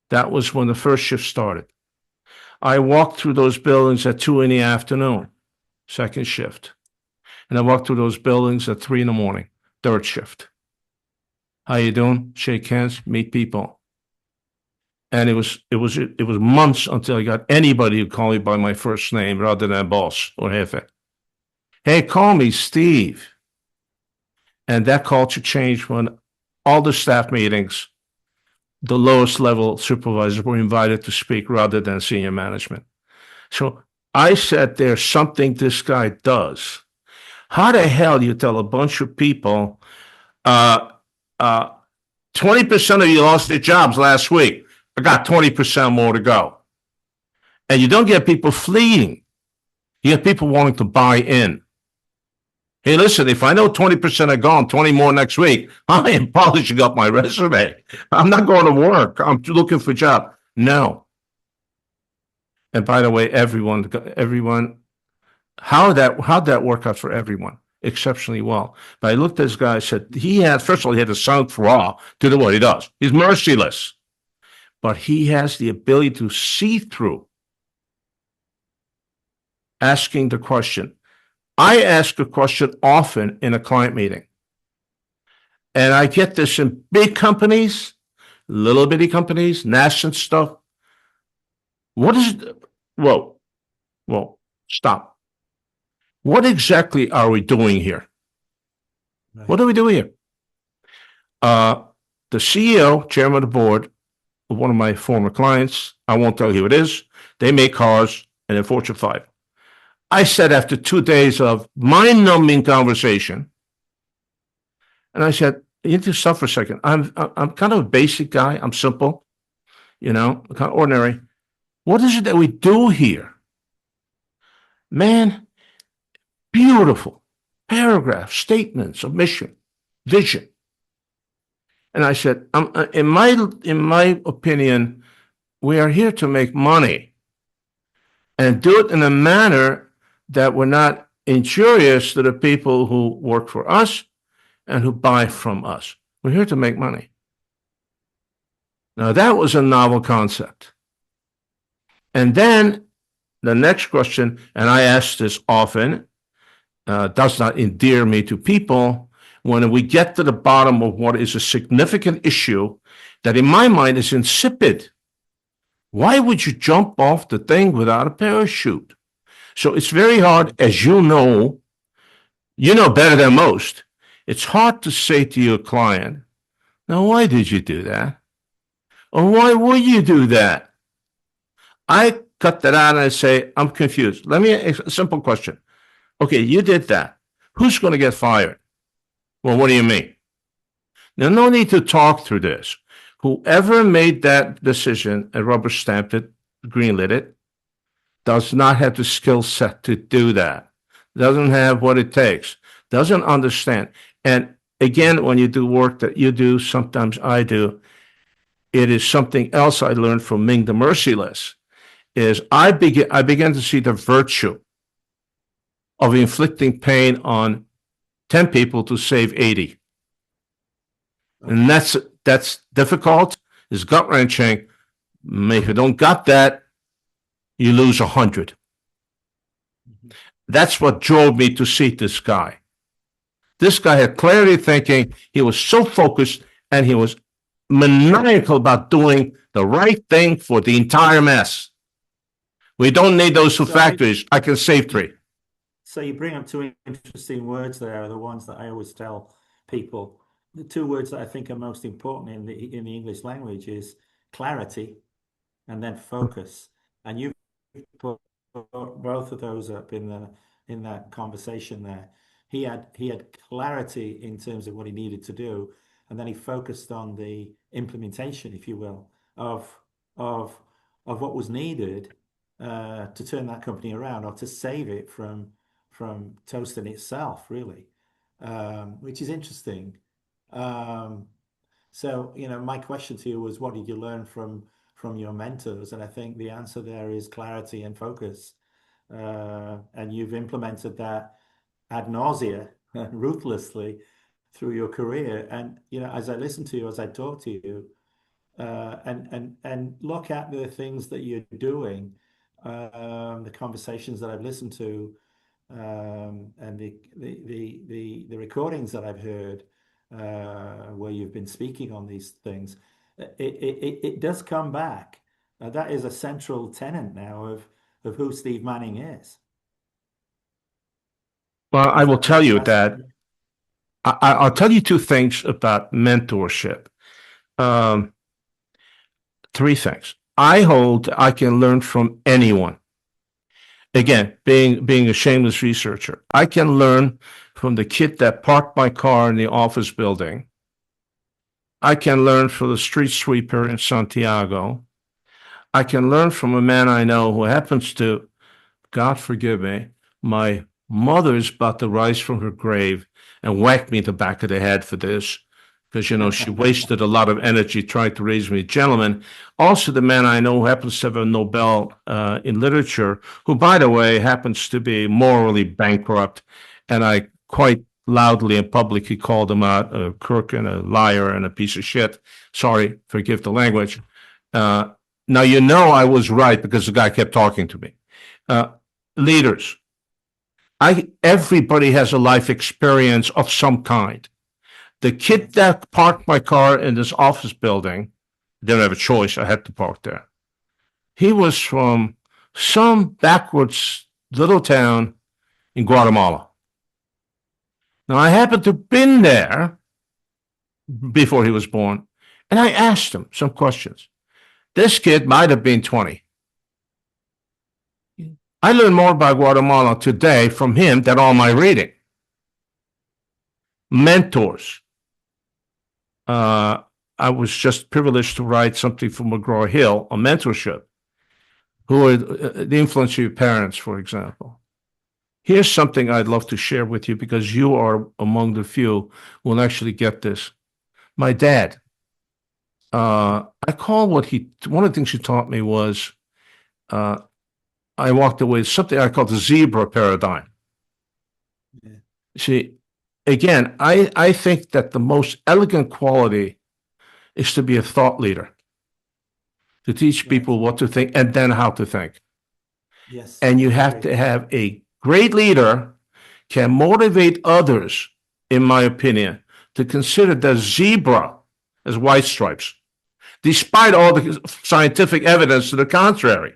That was when the first shift started. I walked through those buildings at 2 in the afternoon, second shift. And I walked through those buildings at 3 in the morning, third shift. How you doing? Shake hands, meet people. And it was months until I got anybody who called me by my first name rather than boss or jefe. Hey, call me Steve. And that culture changed when all the staff meetings, the lowest level supervisors were invited to speak rather than senior management. So I said, there's something this guy does. How the hell do you tell a bunch of people, 20% of you lost their jobs last week? I got 20% more to go. And you don't get people fleeing. You get people wanting to buy in. Hey, listen, if I know 20% are gone, 20 more next week, I am polishing up my resume. I'm not going to work. I'm looking for a job. No. And by the way, everyone, how'd that work out for everyone? Exceptionally well. But I looked at this guy, I said, first of all, he had a southpaw to do what he does. He's merciless. But he has the ability to see through asking the question. I ask a question often in a client meeting. And I get this in big companies, little bitty companies, nascent stuff. What is it? Whoa, stop. What exactly are we doing here? Right. What are we doing here? The CEO, chairman of the board, of one of my former clients, I won't tell you who it is, they make cars and they're Fortune 5. I said after 2 days of mind-numbing conversation, and I said, you need to stop for a second. I'm kind of a basic guy. I'm simple, kind of ordinary. What is it that we do here? Man, beautiful paragraph, statements of mission, vision. And I said, in my opinion, we are here to make money and do it in a manner that we're not injurious to the people who work for us and who buy from us. We're here to make money. Now, that was a novel concept. And then the next question, and I ask this often, does not endear me to people, when we get to the bottom of what is a significant issue that in my mind is insipid. Why would you jump off the thing without a parachute? So it's very hard, as you know better than most. It's hard to say to your client, now, why did you do that? Or why would you do that? I cut that out and I say, I'm confused. Let me ask a simple question. Okay, you did that. Who's going to get fired? Well, what do you mean? Now, no need to talk through this. Whoever made that decision and rubber stamped it, greenlit it, does not have the skill set to do that. Doesn't have what it takes. Doesn't understand. And again, when you do work that you do, sometimes I do, it is something else I learned from Ming the Merciless, is I began to see the virtue of inflicting pain on 10 people to save 80. And that's difficult. It's gut-wrenching. If you don't got that, you lose 100. That's what drove me to see this guy. This guy had clarity thinking. He was so focused, and he was maniacal about doing the right thing for the entire mess. We don't need those two factories. I can save 3. So you bring up 2 interesting words there, the ones that I always tell people. The 2 words that I think are most important in the English language is clarity and then focus. And you've put both of those up in that conversation there. He had clarity in terms of what he needed to do, and then he focused on the implementation, if you will, of of what was needed to turn that company around or to save it from toasting itself, really, which is interesting. Um, so, my question to you was, what did you learn from your mentors? And I think the answer there is clarity and focus. And you've implemented that ad nausea, ruthlessly through your career. And, as I listen to you, as I talk to you, and look at the things that you're doing, the conversations that I've listened to, and the recordings that I've heard, where you've been speaking on these things, it does come back. That is a central tenet now of who Sjmanning is. Well, I Is will that tell you that's that I'll tell you two things about mentorship. Um, Three things. I hold I can learn from anyone. Again, being a shameless researcher, I can learn from the kid that parked my car in the office building. I can learn from the street sweeper in Santiago. I can learn from a man I know who happens to, God forgive me, my mother's about to rise from her grave and whack me in the back of the head for this, because, she wasted a lot of energy trying to raise me a gentleman. Also, the man I know who happens to have a Nobel in literature, who, by the way, happens to be morally bankrupt. And I quite loudly and publicly called him out a crook and a liar and a piece of shit. Sorry, forgive the language. Now, I was right because the guy kept talking to me. Leaders. Everybody has a life experience of some kind. The kid that parked my car in this office building, didn't have a choice, I had to park there. He was from some backwards little town in Guatemala. Now, I happened to have been there before he was born, and I asked him some questions. This kid might have been 20. I learned more about Guatemala today from him than all my reading. Mentors. I was just privileged to write something for McGraw-Hill on mentorship. Who are the influence of your parents, for example? Here's something I'd love to share with you because you are among the few who will actually get this. My dad, I call one of the things he taught me was, I walked away with something I call the zebra paradigm. Yeah. See, again, I think that the most elegant quality is to be a thought leader, to teach people what to think and then how to think. Yes. And you have to have a great leader can motivate others, in my opinion, to consider the zebra as white stripes, despite all the scientific evidence to the contrary.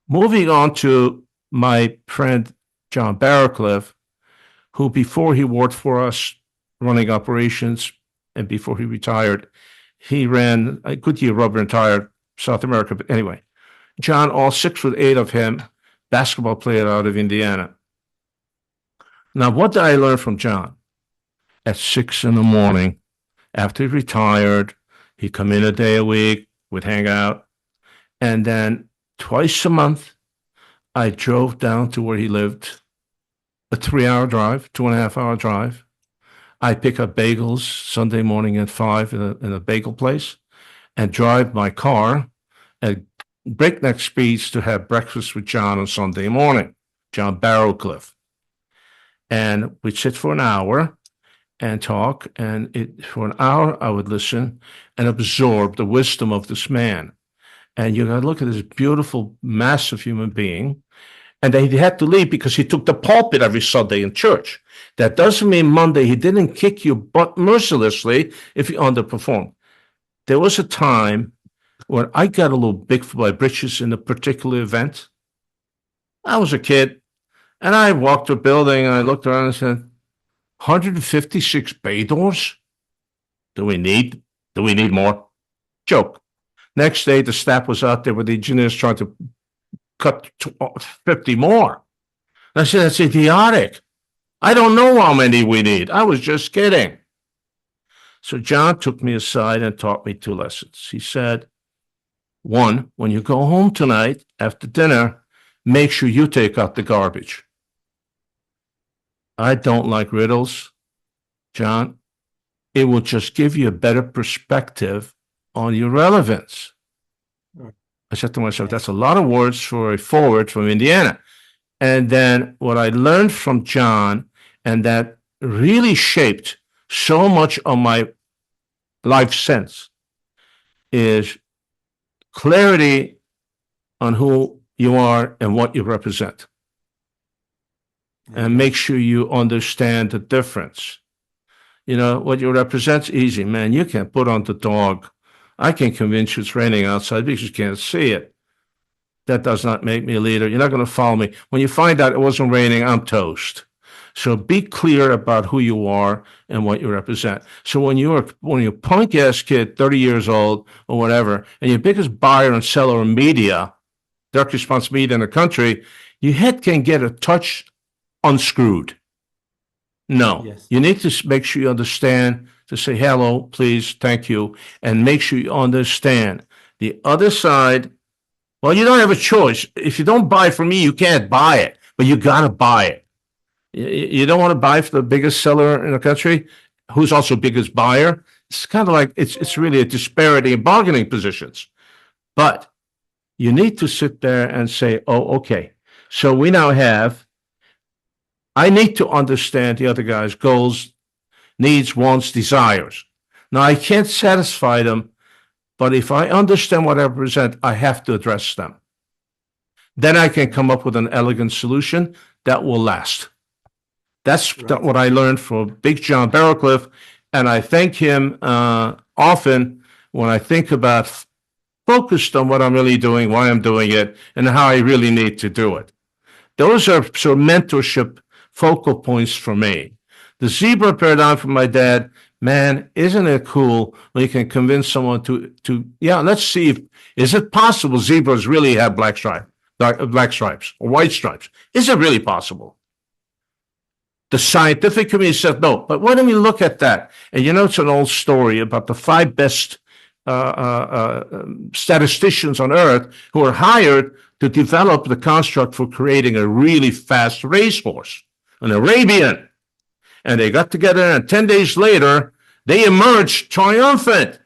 Moving on to my friend John Barrowcliff, who before he worked for us running operations and before he retired, he ran a Goodyear rubber and tire South America. But anyway, John, all 6'8" of him, basketball player out of Indiana. Now, what did I learn from John? At 6 a.m, after he retired, he'd come in a day a week, we'd hang out, and then twice a month, I drove down to where he lived, a 3-hour drive, 2.5-hour drive. I pick up bagels Sunday morning at 5 in a bagel place and drive my car at breakneck speeds to have breakfast with John on Sunday morning, John Barrowcliff. And we'd sit for an hour and talk, and for an hour I would listen and absorb the wisdom of this man. And you got to look at this beautiful, massive human being. And he had to leave because he took the pulpit every Sunday in church. That doesn't mean Monday he didn't kick you butt mercilessly if you underperformed. There was a time when I got a little big for my britches in a particular event. I was a kid, and I walked a building, and I looked around and said, 156 bay doors? Do we need more? Joke. Next day, the staff was out there with the engineers trying to cut 50 more. And I said, that's idiotic. I don't know how many we need. I was just kidding. So John took me aside and taught me 2 lessons. He said, one, when you go home tonight after dinner, make sure you take out the garbage. I don't like riddles, John. It will just give you a better perspective on your relevance. I said to myself, that's a lot of words for a forward from Indiana. And then what I learned from John, and that really shaped so much of my life sense, is clarity on who you are and what you represent. And make sure you understand the difference. You know, what you represent's easy, man. You can put on the dog. I can convince you it's raining outside because you can't see it. That does not make me a leader. You're not going to follow me. When you find out it wasn't raining, I'm toast. So be clear about who you are and what you represent. So when you're a punk ass kid, 30 years old or whatever, and your biggest buyer and seller of media, direct response media in the country, your head can get a touch unscrewed. No, Yes. you need to make sure you understand, to say hello, please, thank you, and make sure you understand the other side. Well, you don't have a choice. If you don't buy from me, you can't buy it, but you got to buy it. You don't want to buy for the biggest seller in the country, who's also biggest buyer. It's kind of like, it's really a disparity in bargaining positions. But you need to sit there and say, oh, okay, so we now have, I need to understand the other guy's goals, needs, wants, desires. Now, I can't satisfy them, but if I understand what I represent, I have to address them. Then I can come up with an elegant solution that will last. That's what I learned from Big John Barrowcliff, and I thank him often when I think about focused on what I'm really doing, why I'm doing it, and how I really need to do it. Those are sort of mentorship focal points for me. The zebra paradigm from my dad, man, isn't it cool when you can convince someone to yeah, let's see if, is it possible zebras really have black stripes or white stripes? Is it really possible? The scientific community said no, but why don't we look at that? And you know, it's an old story about the 5 best statisticians on Earth who were hired to develop the construct for creating a really fast racehorse, an Arabian. And they got together, and 10 days later, they emerged triumphant.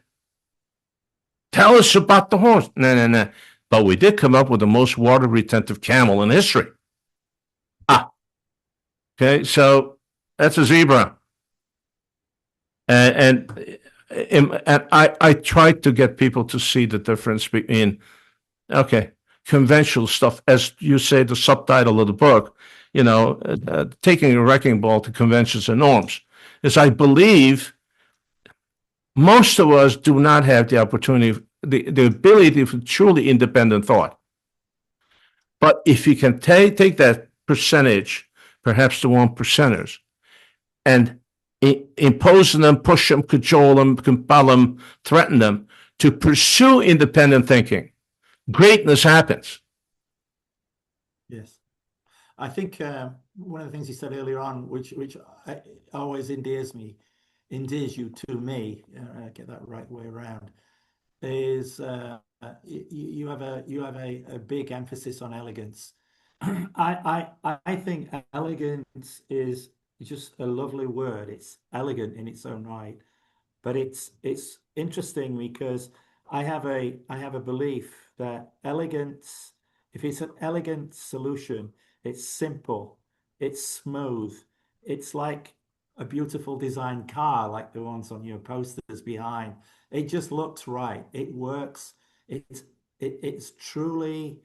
Tell us about the horse. No. But we did come up with the most water-retentive camel in history. Okay, so that's a zebra. And I tried to get people to see the difference between, okay, conventional stuff, as you say, the subtitle of the book, you know, taking a wrecking ball to conventions and norms, is I believe most of us do not have the opportunity, the ability for truly independent thought. But if you can take that percentage, perhaps the 1%ers, and impose on them, push them, cajole them, compel them, threaten them to pursue independent thinking, greatness happens. Yes. I think one of the things you said earlier on, which always endears you to me, get that right way around, is you have a big emphasis on elegance. I think elegance is just a lovely word. It's elegant in its own right, but it's interesting because I have a belief that elegance, if it's an elegant solution, it's simple, it's smooth, it's like a beautiful designed car, like the ones on your posters behind. It just looks right. It works. It's truly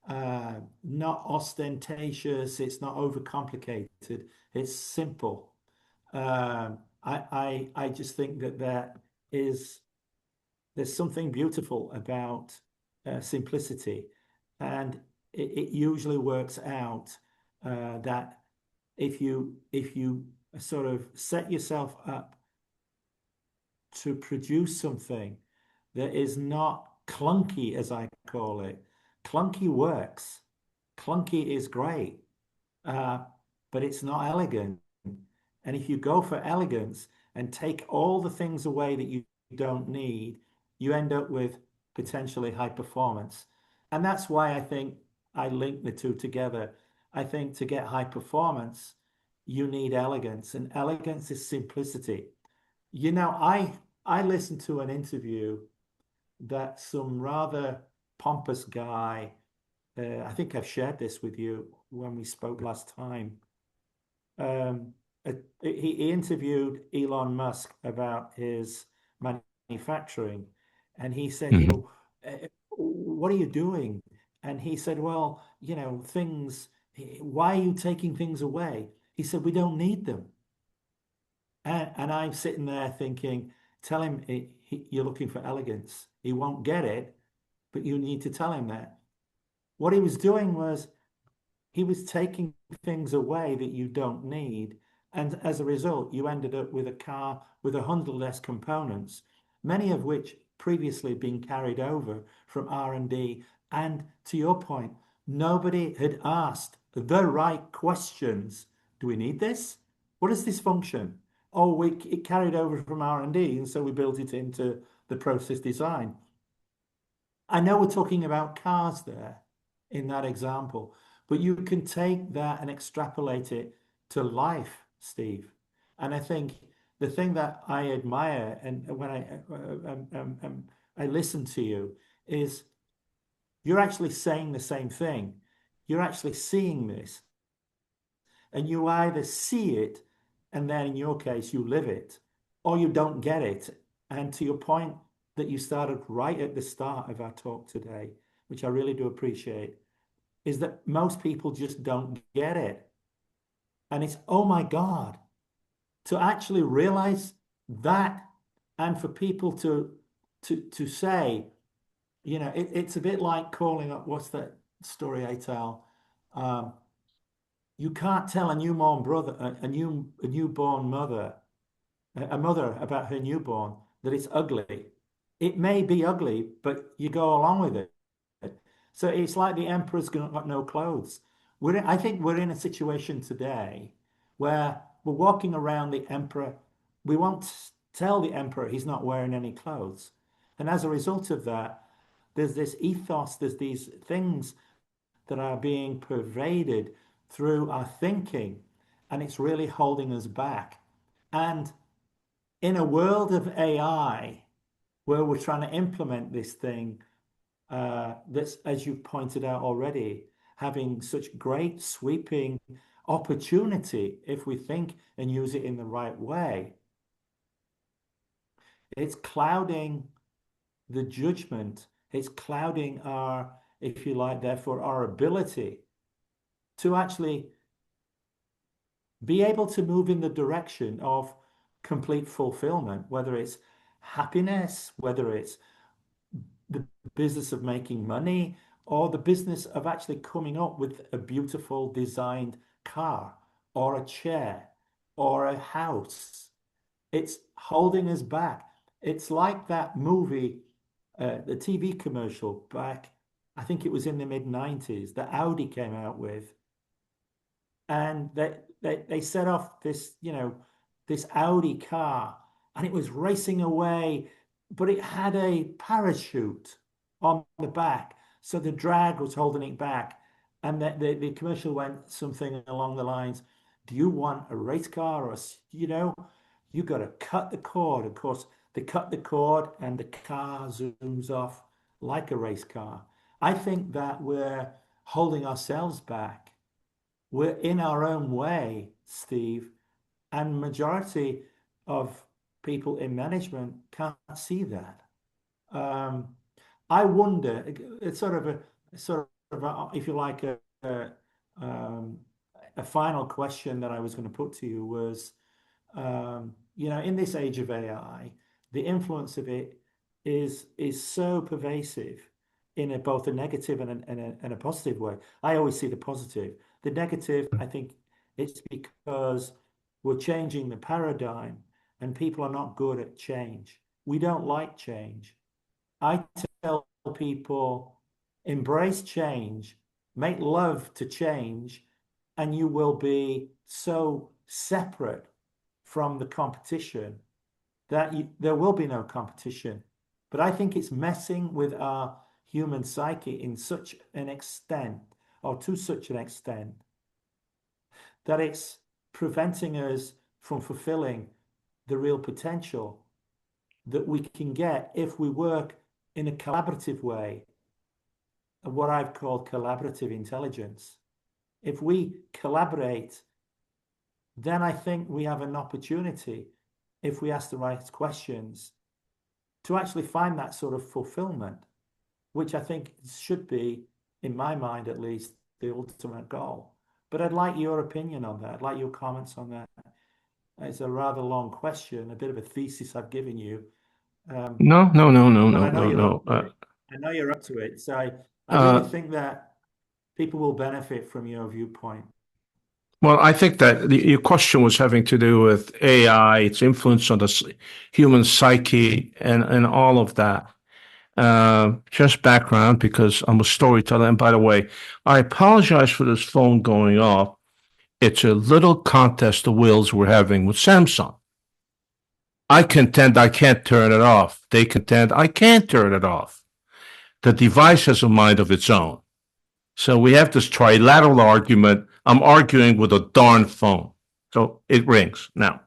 not ostentatious. It's not overcomplicated. It's simple. I just think that there's something beautiful about simplicity, and it usually works out that if you sort of set yourself up to produce something that is not clunky, as I call it. Clunky works. Clunky is great, uh, but it's not elegant. And if you go for elegance and take all the things away that you don't need, you end up with potentially high performance. And that's why I think I link the two together. I think to get high performance, you need elegance, and elegance is simplicity. I listened to an interview that some rather pompous guy, I think I've shared this with you when we spoke last time. Um, he interviewed Elon Musk about his manufacturing, and he said, Mhm. what are you doing? And he said, well, things, why are you taking things away? He said, we don't need them. And I'm sitting there thinking, tell him you're looking for elegance. He won't get it, but you need to tell him that. What he was doing was he was taking things away that you don't need. And as a result, you ended up with a car with 100 less components, many of which previously had been carried over from R&D. And to your point, nobody had asked the right questions. Do we need this? What does this function? Oh, it carried over from R&D, and so we built it into the process design. I know we're talking about cars there in that example, but you can take that and extrapolate it to life, Steve. And I think the thing that I admire and when I listen to you is you're actually saying the same thing. You're actually seeing this, and you either see it, and then in your case, you live it, or you don't get it. And to your point that you started right at the start of our talk today, which I really do appreciate, is that most people just don't get it. And it's, oh my God, to actually realize that, and for people to say, it's a bit like calling up, what's that story I tell? Um, you can't tell a newborn brother, a newborn mother, a mother about her newborn that it's ugly. It may be ugly, but you go along with it. So it's like the emperor's got no clothes. I think we're in a situation today where we're walking around the emperor. We won't tell the emperor he's not wearing any clothes. And as a result of that, there's this ethos, there's these things that are being pervaded through our thinking, and it's really holding us back. And in a world of AI, where we're trying to implement this thing, that's, as you pointed out already, having such great sweeping opportunity if we think and use it in the right way, it's clouding the judgment. It's clouding our, if you like, therefore, our ability to actually be able to move in the direction of complete fulfillment, whether it's happiness, whether it's the business of making money, or the business of actually coming up with a beautiful designed car or a chair or a house. It's holding us back. It's like that movie, the TV commercial back, I think it was in the mid 90s, that Audi came out with, and they set off this, this Audi car, and it was racing away, but it had a parachute on the back, so the drag was holding it back. And the commercial went something along the lines, "Do you want a race car, or you got to cut the cord?" Of course, they cut the cord, and the car zooms off like a race car. I think that we're holding ourselves back. We're in our own way, Steve, and majority of people in management can't see that. Um, I wonder, it's if you like, um, a final question that I was going to put to you was, in this age of AI, the influence of it is so pervasive in both a negative and a positive way. I always see the positive. The negative, I think it's because we're changing the paradigm, and people are not good at change. We don't like change. I tell people embrace change, make love to change, and you will be so separate from the competition that there will be no competition. But I think it's messing with our human psyche in such an extent, or to such an extent, that it's preventing us from fulfilling the real potential that we can get if we work in a collaborative way, what I've called collaborative intelligence. If we collaborate, then I think we have an opportunity, if we ask the right questions, to actually find that sort of fulfillment, which I think should be, in my mind at least, the ultimate goal. But I'd like your opinion on that. I'd like your comments on that. It's a rather long question, a bit of a thesis I've given you. No. But I know you're No. up to it. I know you're up to it. So I really think that people will benefit from your viewpoint. Well, I think that your question was having to do with AI, its influence on the human psyche, and all of that. Just background, because I'm a storyteller. And by the way, I apologize for this phone going off. It's a little contest of wills we're having with Samsung. I contend I can't turn it off. They contend I can't turn it off. The device has a mind of its own. So we have this trilateral argument. I'm arguing with a darn phone. So it rings. Now,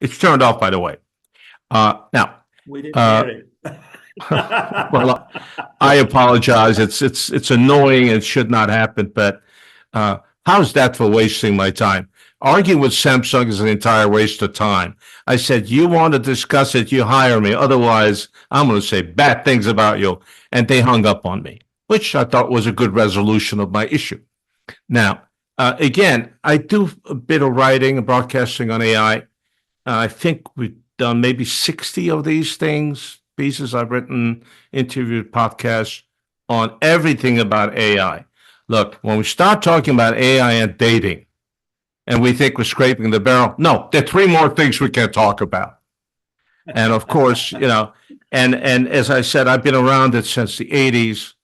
it's turned off, by the way. Now, we didn't hear it. Well, I apologize. It's annoying. It should not happen. But how's that for wasting my time? Arguing with Samsung is an entire waste of time. I said, you want to discuss it, you hire me. Otherwise, I'm going to say bad things about you. And they hung up on me, which I thought was a good resolution of my issue. Now, again, I do a bit of writing and broadcasting on AI. I think we've done maybe 60 of these pieces I've written, interviewed, podcasts on everything about AI. Look, when we start talking about AI and dating, and we think we're scraping the barrel, no, there are three more things we can talk about. And of course, and as I said, I've been around it since the 80s.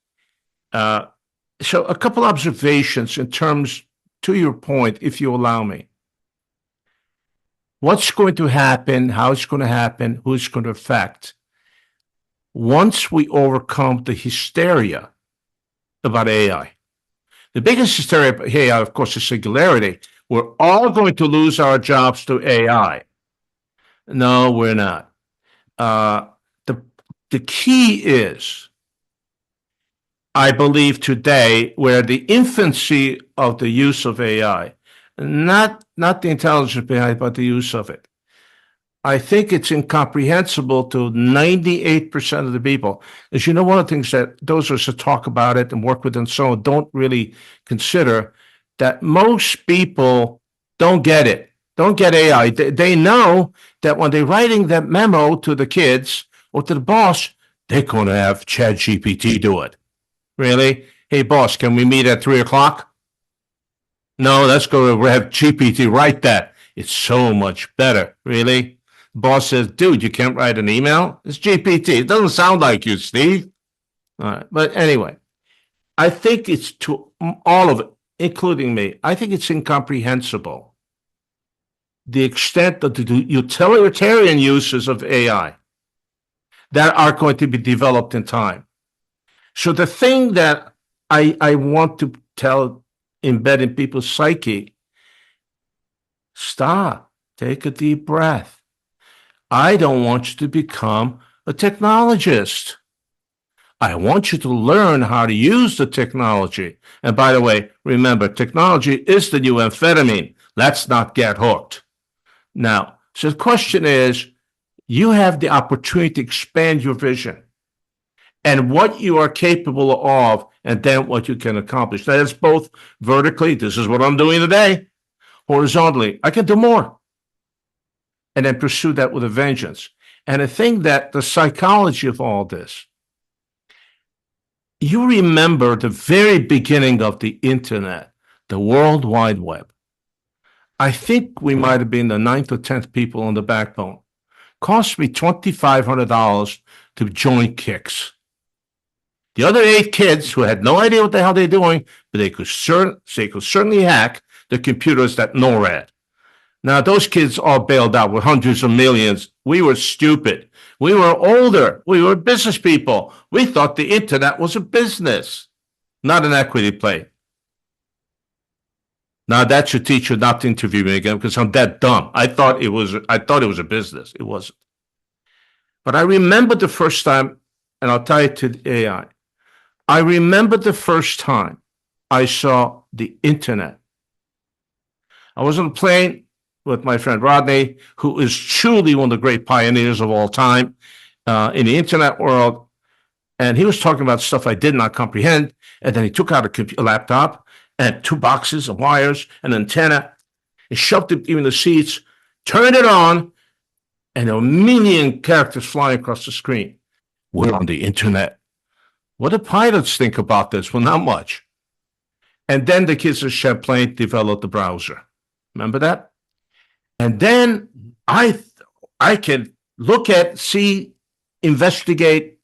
So a couple observations in terms, to your point, if you allow me. What's going to happen, how it's going to happen, who it's going to affect. Once we overcome the hysteria about AI. The biggest hysteria about AI, of course, is singularity. We're all going to lose our jobs to AI. No, we're not. The key is, I believe today, where the infancy of the use of AI, not the intelligence behind it, but the use of it. I think it's incomprehensible to 98% of the people. As you know, one of the things that those of us that talk about it and work with and so on don't really consider, that most people don't get it, don't get AI. They know that when they're writing that memo to the kids or to the boss, they're going to have ChatGPT do it. Really? Hey, boss, can we meet at 3:00? No, let's go have GPT write that. It's so much better. Really? Boss says, dude, you can't write an email? It's GPT. It doesn't sound like you, Steve. All right. But anyway, I think it's to all of it, including me, I think it's incomprehensible the extent of the utilitarian uses of AI that are going to be developed in time. So the thing that I want to embed in people's psyche, stop, take a deep breath. I don't want you to become a technologist. I want you to learn how to use the technology. And by the way, remember, technology is the new amphetamine. Let's not get hooked. Now, so the question is, you have the opportunity to expand your vision and what you are capable of, and then what you can accomplish. That is both vertically, this is what I'm doing today, horizontally, I can do more. And then pursue that with a vengeance. And I think that the psychology of all this, you remember the very beginning of the internet, the World Wide Web. I think we might have been the 9th or 10th people on the backbone. Cost me $2,500 to join Kicks. The other 8 kids who had no idea what the hell they're doing, but they could certainly hack the computers that NORAD. Now, those kids all bailed out with hundreds of millions. We were stupid. We were older. We were business people. We thought the internet was a business, not an equity play. Now that should teach you not to interview me again because I'm that dumb. I thought it was a business. It wasn't. But I remember the first time, and I'll tie it to the AI. I remember the first time I saw the internet. I was on a plane with my friend Rodney, who is truly one of the great pioneers of all time in the internet world. And he was talking about stuff I did not comprehend. And then he took out a laptop and 2 boxes of wires, an antenna, and shoved it in the seats, turned it on, and there were a million characters flying across the screen. We're on the internet. What do pilots think about this? Well, not much. And then the kids at Sjmanning developed the browser. Remember that? And then I can look at, see, investigate.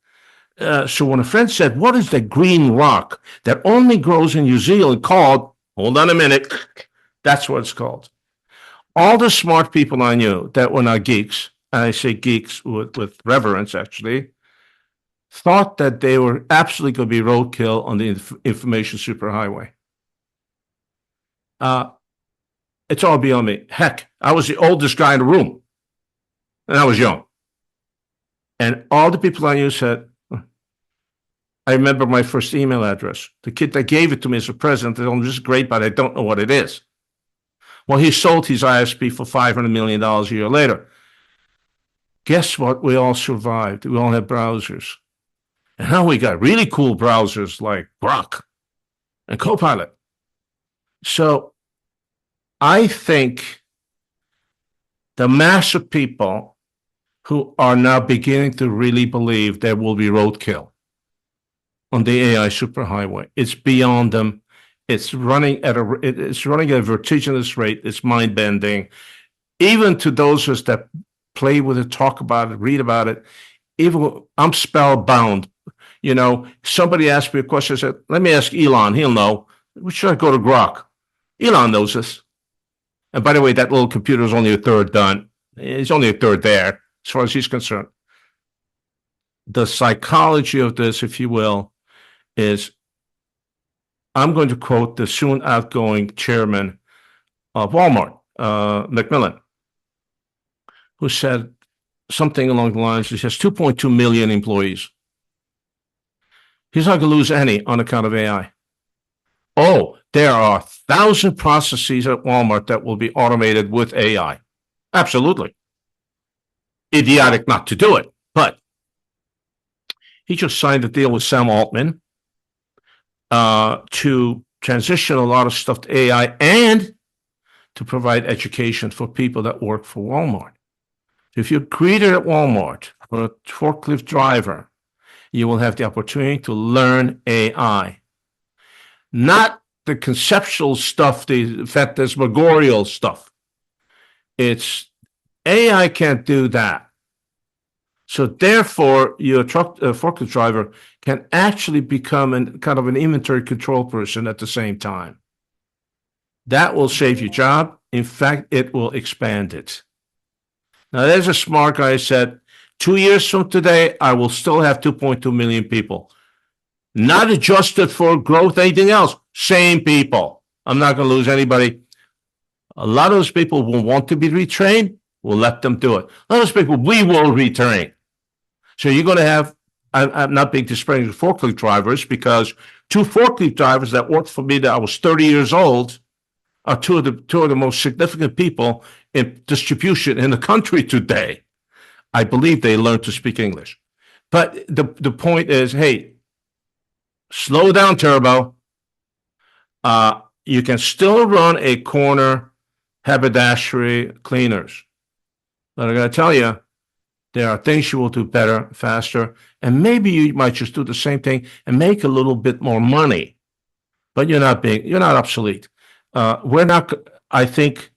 So when a friend said, what is the green rock that only grows in New Zealand called, hold on a minute, that's what it's called. All the smart people I knew that were not geeks, and I say geeks with reverence actually, thought that they were absolutely going to be roadkill on the information superhighway. It's all beyond me. Heck, I was the oldest guy in the room, and I was young. And all the people I knew said, I remember my first email address. The kid that gave it to me as a present, they told me, this is great, but I don't know what it is. Well, he sold his ISP for $500 million a year later. Guess what? We all survived. We all had browsers. And now we got really cool browsers like Grok and Copilot. So I think the mass of people who are now beginning to really believe there will be roadkill on the AI superhighway. It's beyond them. It's running at a vertiginous rate. It's mind-bending. Even to those of us that play with it, talk about it, read about it, even I'm spellbound. You know, somebody asked me a question. I said, let me ask Elon. He'll know. Should I go to Grok? Elon knows this. And by the way, that little computer is only a third done. It's only a third there, as far as he's concerned. The psychology of this, if you will, is, I'm going to quote the soon outgoing chairman of Walmart, McMillan, who said something along the lines, he has 2.2 million employees. He's not going to lose any on account of AI. Oh, there are 1,000 processes at Walmart that will be automated with AI. Absolutely. Idiotic not to do it, but he just signed a deal with Sam Altman to transition a lot of stuff to AI and to provide education for people that work for Walmart. If you're greeted at Walmart or a forklift driver, you will have the opportunity to learn AI. Not the conceptual stuff, the phantasmagorial stuff. It's AI can't do that. So therefore, your forklift driver can actually become kind of an inventory control person at the same time. That will save your job. In fact, it will expand it. Now, there's a smart guy who said, 2 years from today, I will still have 2.2 million people. Not adjusted for growth, anything else. Same people. I'm not going to lose anybody. A lot of those people will want to be retrained. We'll let them do it. A lot of those people, we will retrain. So you're going to have, I'm not being disparaging of forklift drivers, because 2 forklift drivers that worked for me that I was 30 years old are two of the most significant people in distribution in the country today. I believe they learned to speak English. But the point is, hey, slow down, Turbo. You can still run a corner haberdashery cleaners. But I'm going to tell you, there are things you will do better, faster, and maybe you might just do the same thing and make a little bit more money. But you're not obsolete. We're not, I think,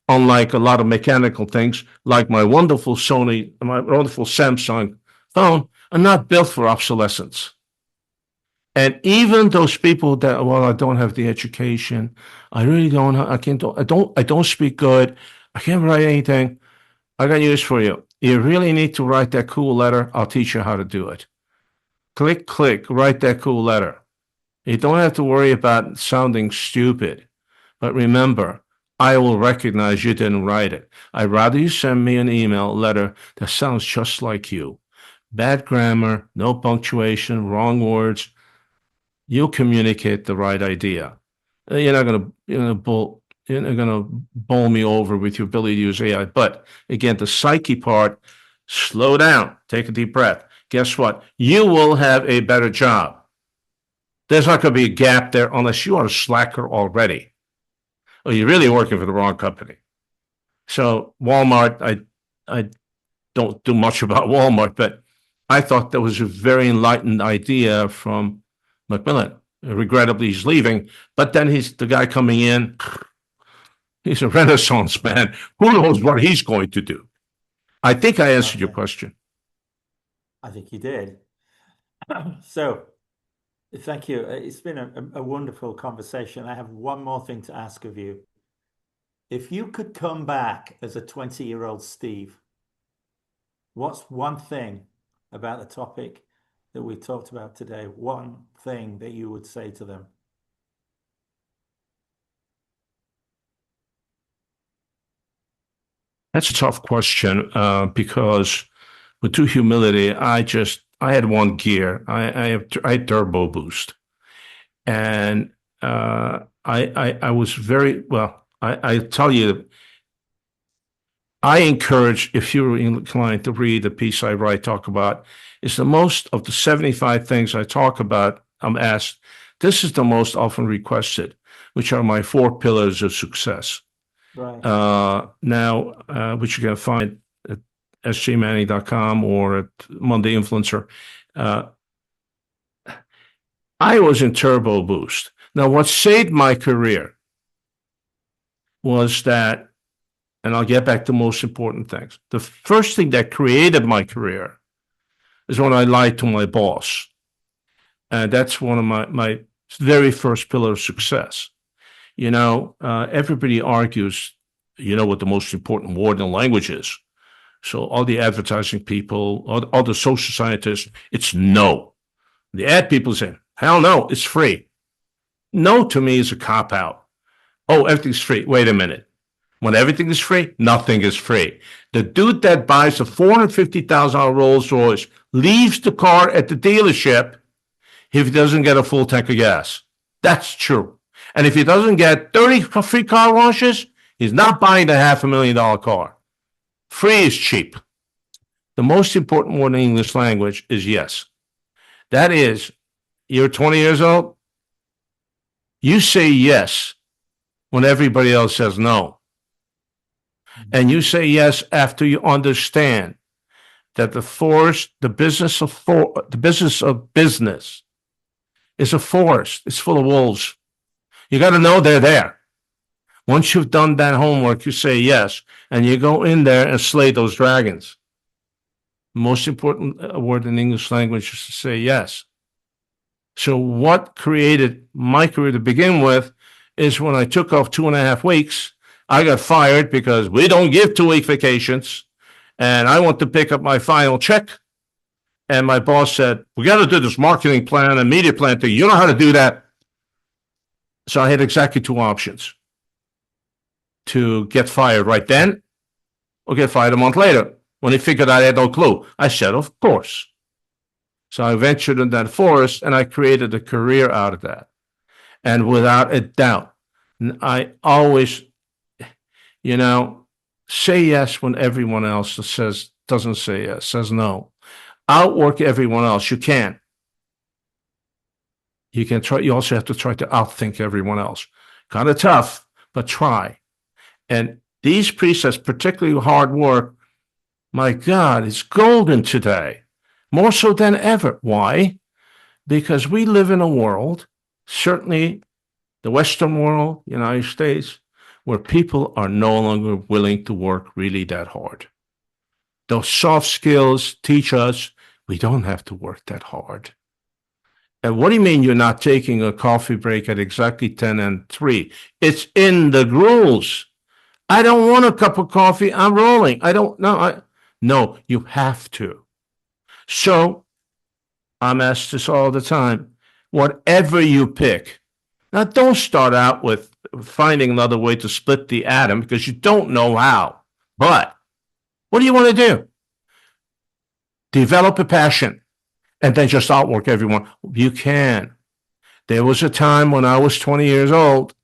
unlike a lot of mechanical things, like my wonderful Samsung phone, are not built for obsolescence. And even those people that, well, I don't have the education, I really don't, I don't speak good, I can't write anything. I got news for you. You really need to write that cool letter. I'll teach you how to do it. Click, click, write that cool letter. You don't have to worry about sounding stupid. But remember, I will recognize you didn't write it. I'd rather you send me an email letter that sounds just like you. Bad grammar, no punctuation, wrong words. You'll communicate the right idea. You're not gonna bowl me over with your ability to use AI. But again, the psyche part, slow down, take a deep breath. Guess what? You will have a better job. There's not going to be a gap there unless you are a slacker already, or you're really working for the wrong company. So Walmart, I don't do much about Walmart, but I thought that was a very enlightened idea from Macmillan. Regrettably, he's leaving, but then he's the guy coming in. He's a Renaissance man. Who knows what he's going to do? I think I answered your question. I think you did. So, thank you. It's been a wonderful conversation. I have one more thing to ask of you. If you could come back as a 20-year-old Steve, what's one thing about the topic that we talked about today? One thing that you would say to them? That's a tough question because with true humility, I had one gear. I had turbo boost, and I was very well. I tell you, I encourage, if you're inclined to read the piece I write, talk about, is the most of the 75 things I talk about, I'm asked, this is the most often requested, which are my 4 pillars of success. Right. Which you can find at sjmanning.com or at Monday Influencer. I was in turbo boost. Now, what saved my career was that, and I'll get back to most important things. The first thing that created my career is when I lied to my boss. And that's one of my very first pillar of success. Everybody argues, what the most important word in language is. So all the advertising people, all the social scientists, it's no. The ad people say, hell no, it's free. No to me is a cop-out. Oh, everything's free. Wait a minute. When everything is free, nothing is free. The dude that buys a $450,000 Rolls Royce leaves the car at the dealership if he doesn't get a full tank of gas. That's true. And if he doesn't get 30 free car washes, he's not buying the $500,000 car. Free is cheap. The most important word in English language is yes. That is, you're 20 years old, you say yes when everybody else says no. And you say yes after you understand that the business of business is a forest. It's full of wolves. You got to know they're there. Once you've done that homework, you say yes, and you go in there and slay those dragons. The most important word in English language is to say yes. So what created my career to begin with is when I took off 2.5 weeks, I got fired because we don't give 2-week vacations, and I want to pick up my final check. And my boss said, we got to do this marketing plan and media plan thing. You know how to do that. So I had exactly 2 options: to get fired right then or get fired a month later. When he figured I had no clue, I said, of course. So I ventured in that forest and I created a career out of that. And without a doubt, I always, say yes when everyone else doesn't say yes, says no. Outwork everyone else. You can. You can try. You also have to try to outthink everyone else. Kind of tough, but try. And these precepts, particularly hard work, my God, it's golden today, more so than ever. Why? Because we live in a world, certainly the Western world, United States, where people are no longer willing to work really that hard. Those soft skills teach us we don't have to work that hard. And what do you mean you're not taking a coffee break at exactly 10 and 3? It's in the rules. I don't want a cup of coffee. I'm rolling. I don't know. No, you have to. So I'm asked this all the time. Whatever you pick, now don't start out with finding another way to split the atom because you don't know how. But what do you want to do? Develop a passion and then just outwork everyone. You can. There was a time when I was 20 years old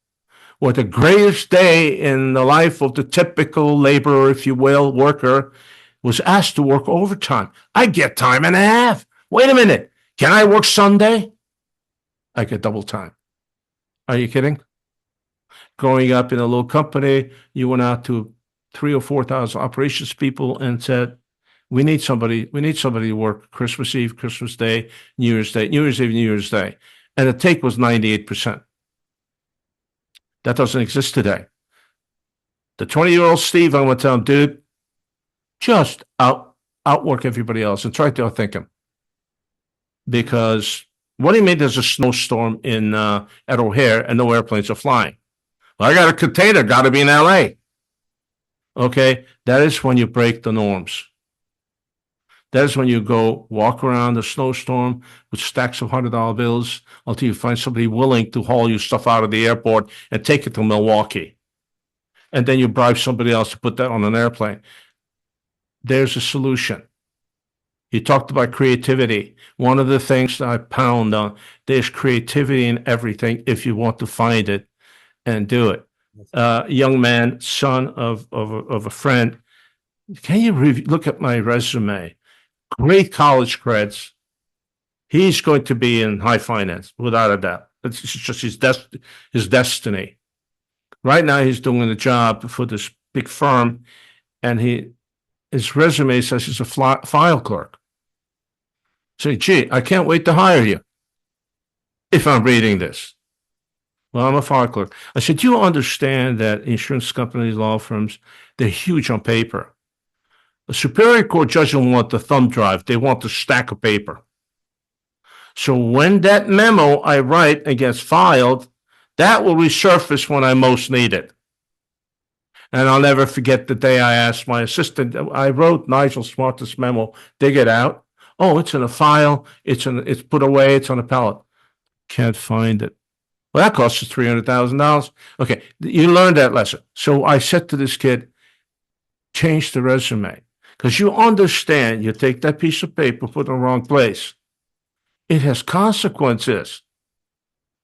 where the greatest day in the life of the typical laborer, if you will, worker, was asked to work overtime. I get time and a half. Wait a minute. Can I work Sunday? I get double time. Are you kidding? Growing up in a little company, you went out to 3,000 or 4,000 operations people and said, we need somebody to work Christmas Eve, Christmas Day, New Year's Day, New Year's Eve, New Year's Day. And the take was 98%. That doesn't exist today. The 20-year-old Steve, I'm going to tell him, dude, just outwork everybody else and try to outthink him. Because what do you mean there's a snowstorm at O'Hare and no airplanes are flying? Well, I got a container, got to be in LA. Okay, that is when you break the norms. That is when you go walk around the snowstorm with stacks of $100 bills until you find somebody willing to haul you stuff out of the airport and take it to Milwaukee. And then you bribe somebody else to put that on an airplane. There's a solution. You talked about creativity. One of the things that I pound on, there's creativity in everything if you want to find it and do it. Young man, son of a friend, can you look at my resume? Great college creds. He's going to be in high finance, without a doubt. It's just his destiny. Right now, he's doing a job for this big firm, and his resume says he's a file clerk. Say, gee, I can't wait to hire you if I'm reading this. Well, I'm a file clerk. I said, do you understand that insurance companies, law firms, they're huge on paper? A Superior Court judge doesn't want the thumb drive. They want the stack of paper. So when that memo I write and gets filed, that will resurface when I most need it. And I'll never forget the day I asked my assistant, I wrote Nigel's smartest memo, dig it out. Oh, it's in a file. It's put away. It's on a pallet. Can't find it. Well, that costs us $300,000. Okay, you learned that lesson. So I said to this kid, change the resume. Because you understand, you take that piece of paper, put it in the wrong place. It has consequences.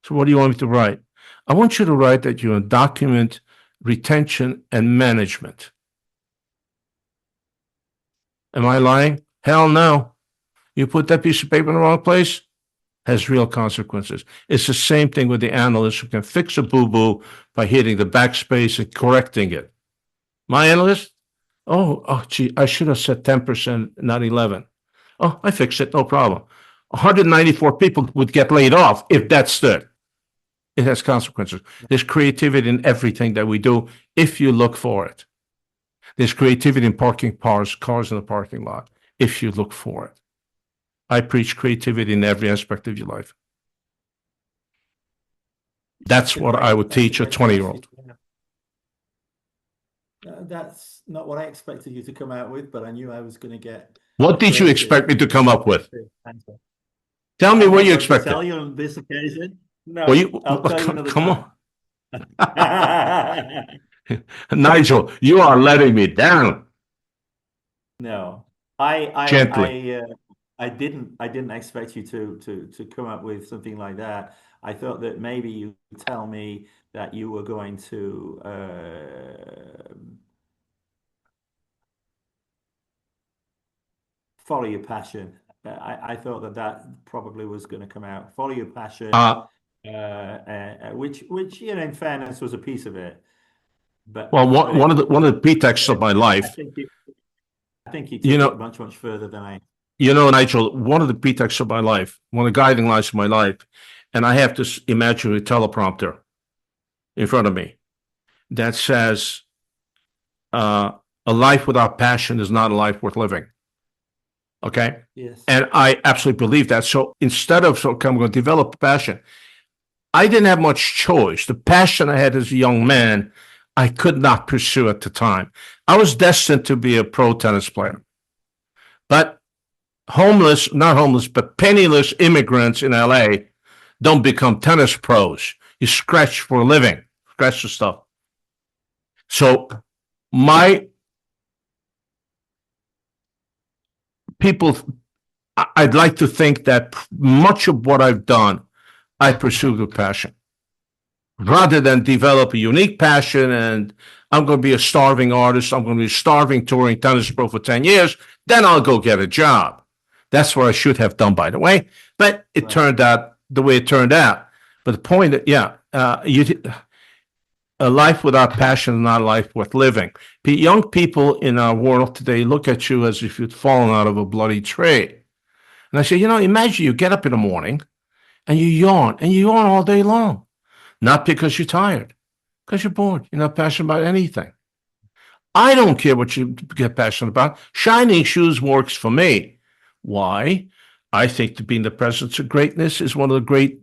So what do you want me to write? I want you to write that you're in document retention and management. Am I lying? Hell no. You put that piece of paper in the wrong place, has real consequences. It's the same thing with the analyst who can fix a boo-boo by hitting the backspace and correcting it. My analyst, gee, I should have said 10%, not 11. Oh, I fixed it, no problem. 194 people would get laid off if that stood. It has consequences. There's creativity in everything that we do if you look for it. There's creativity in parking cars in the parking lot if you look for it. I preach creativity in every aspect of your life. That's what I would teach a 20-year-old. That's not what I expected you to come out with, but I knew I was going to get. What did you expect me to come up with? Tell me what you expected. Tell you on this occasion. No, I'll tell you another time. On. Nigel, you are letting me down. No, Gently. I didn't expect you to come up with something like that. I thought that maybe you would tell me that you were going to follow your passion. I thought that probably was going to come out. Follow your passion, which in fairness was a piece of it. But one of the pretexts of my life. I think you took it much further than I. Nigel, one of the pretexts of my life, one of the guiding lights of my life, and I have this imaginary teleprompter in front of me that says, a life without passion is not a life worth living. Okay. Yes. And I absolutely believe that. So instead of, so I'm going to develop passion, I didn't have much choice. The passion I had as a young man, I could not pursue at the time. I was destined to be a pro tennis player. But not homeless, but penniless immigrants in LA don't become tennis pros. You scratch for a living, scratch the stuff. So my people, I'd like to think that much of what I've done, I pursued with passion rather than develop a unique passion and I'm going to be a starving artist. I'm going to be a starving touring tennis pro for 10 years. Then I'll go get a job. That's what I should have done, by the way. But it turned out the way it turned out. But the point, a life without passion is not a life worth living. Young people in our world today look at you as if you'd fallen out of a bloody tree. And I say, imagine you get up in the morning and you yawn all day long. Not because you're tired, because you're bored. You're not passionate about anything. I don't care what you get passionate about. Shining shoes works for me. Why? I think to be in the presence of greatness is one of the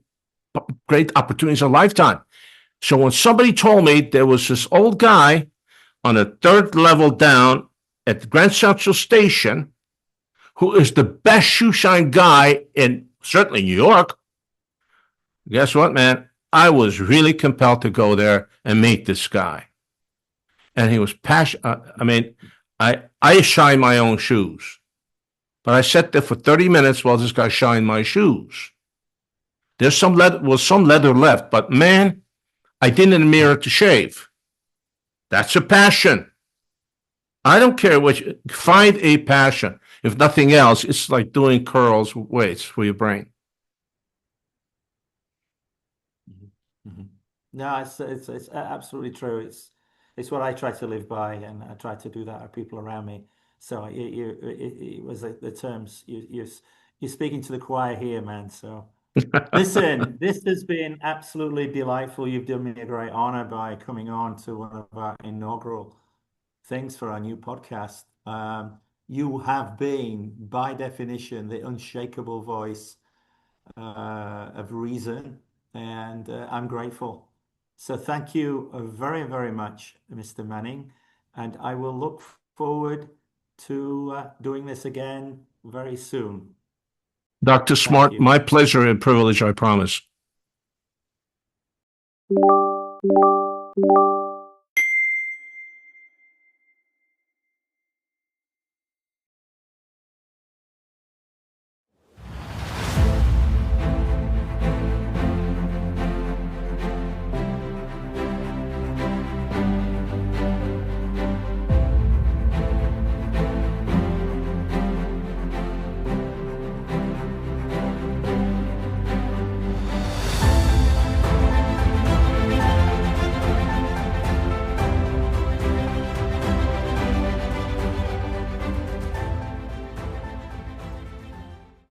great opportunities of a lifetime. So when somebody told me there was this old guy on the third level down at the Grand Central Station who is the best shoe shine guy in certainly New York, guess what, man? I was really compelled to go there and meet this guy. And he was passionate. I shine my own shoes. But I sat there for 30 minutes while this guy shined my shoes. There's some leather left, but man, I didn't in the mirror to shave. That's a passion. I don't care find a passion. If nothing else, it's like doing curls with weights for your brain. Mm-hmm. No, it's absolutely true. It's what I try to live by, and I try to do that with people around me. So it was the terms you're speaking to the choir here, man. So listen, this has been absolutely delightful. You've done me a great honor by coming on to one of our inaugural things for our new podcast. You have been, by definition, the unshakable voice of reason, and I'm grateful. So thank you very, very much, Mr. Manning, and I will look forward to doing this again very soon. Dr. Thank Smart, you. my pleasure and privilege, I promise.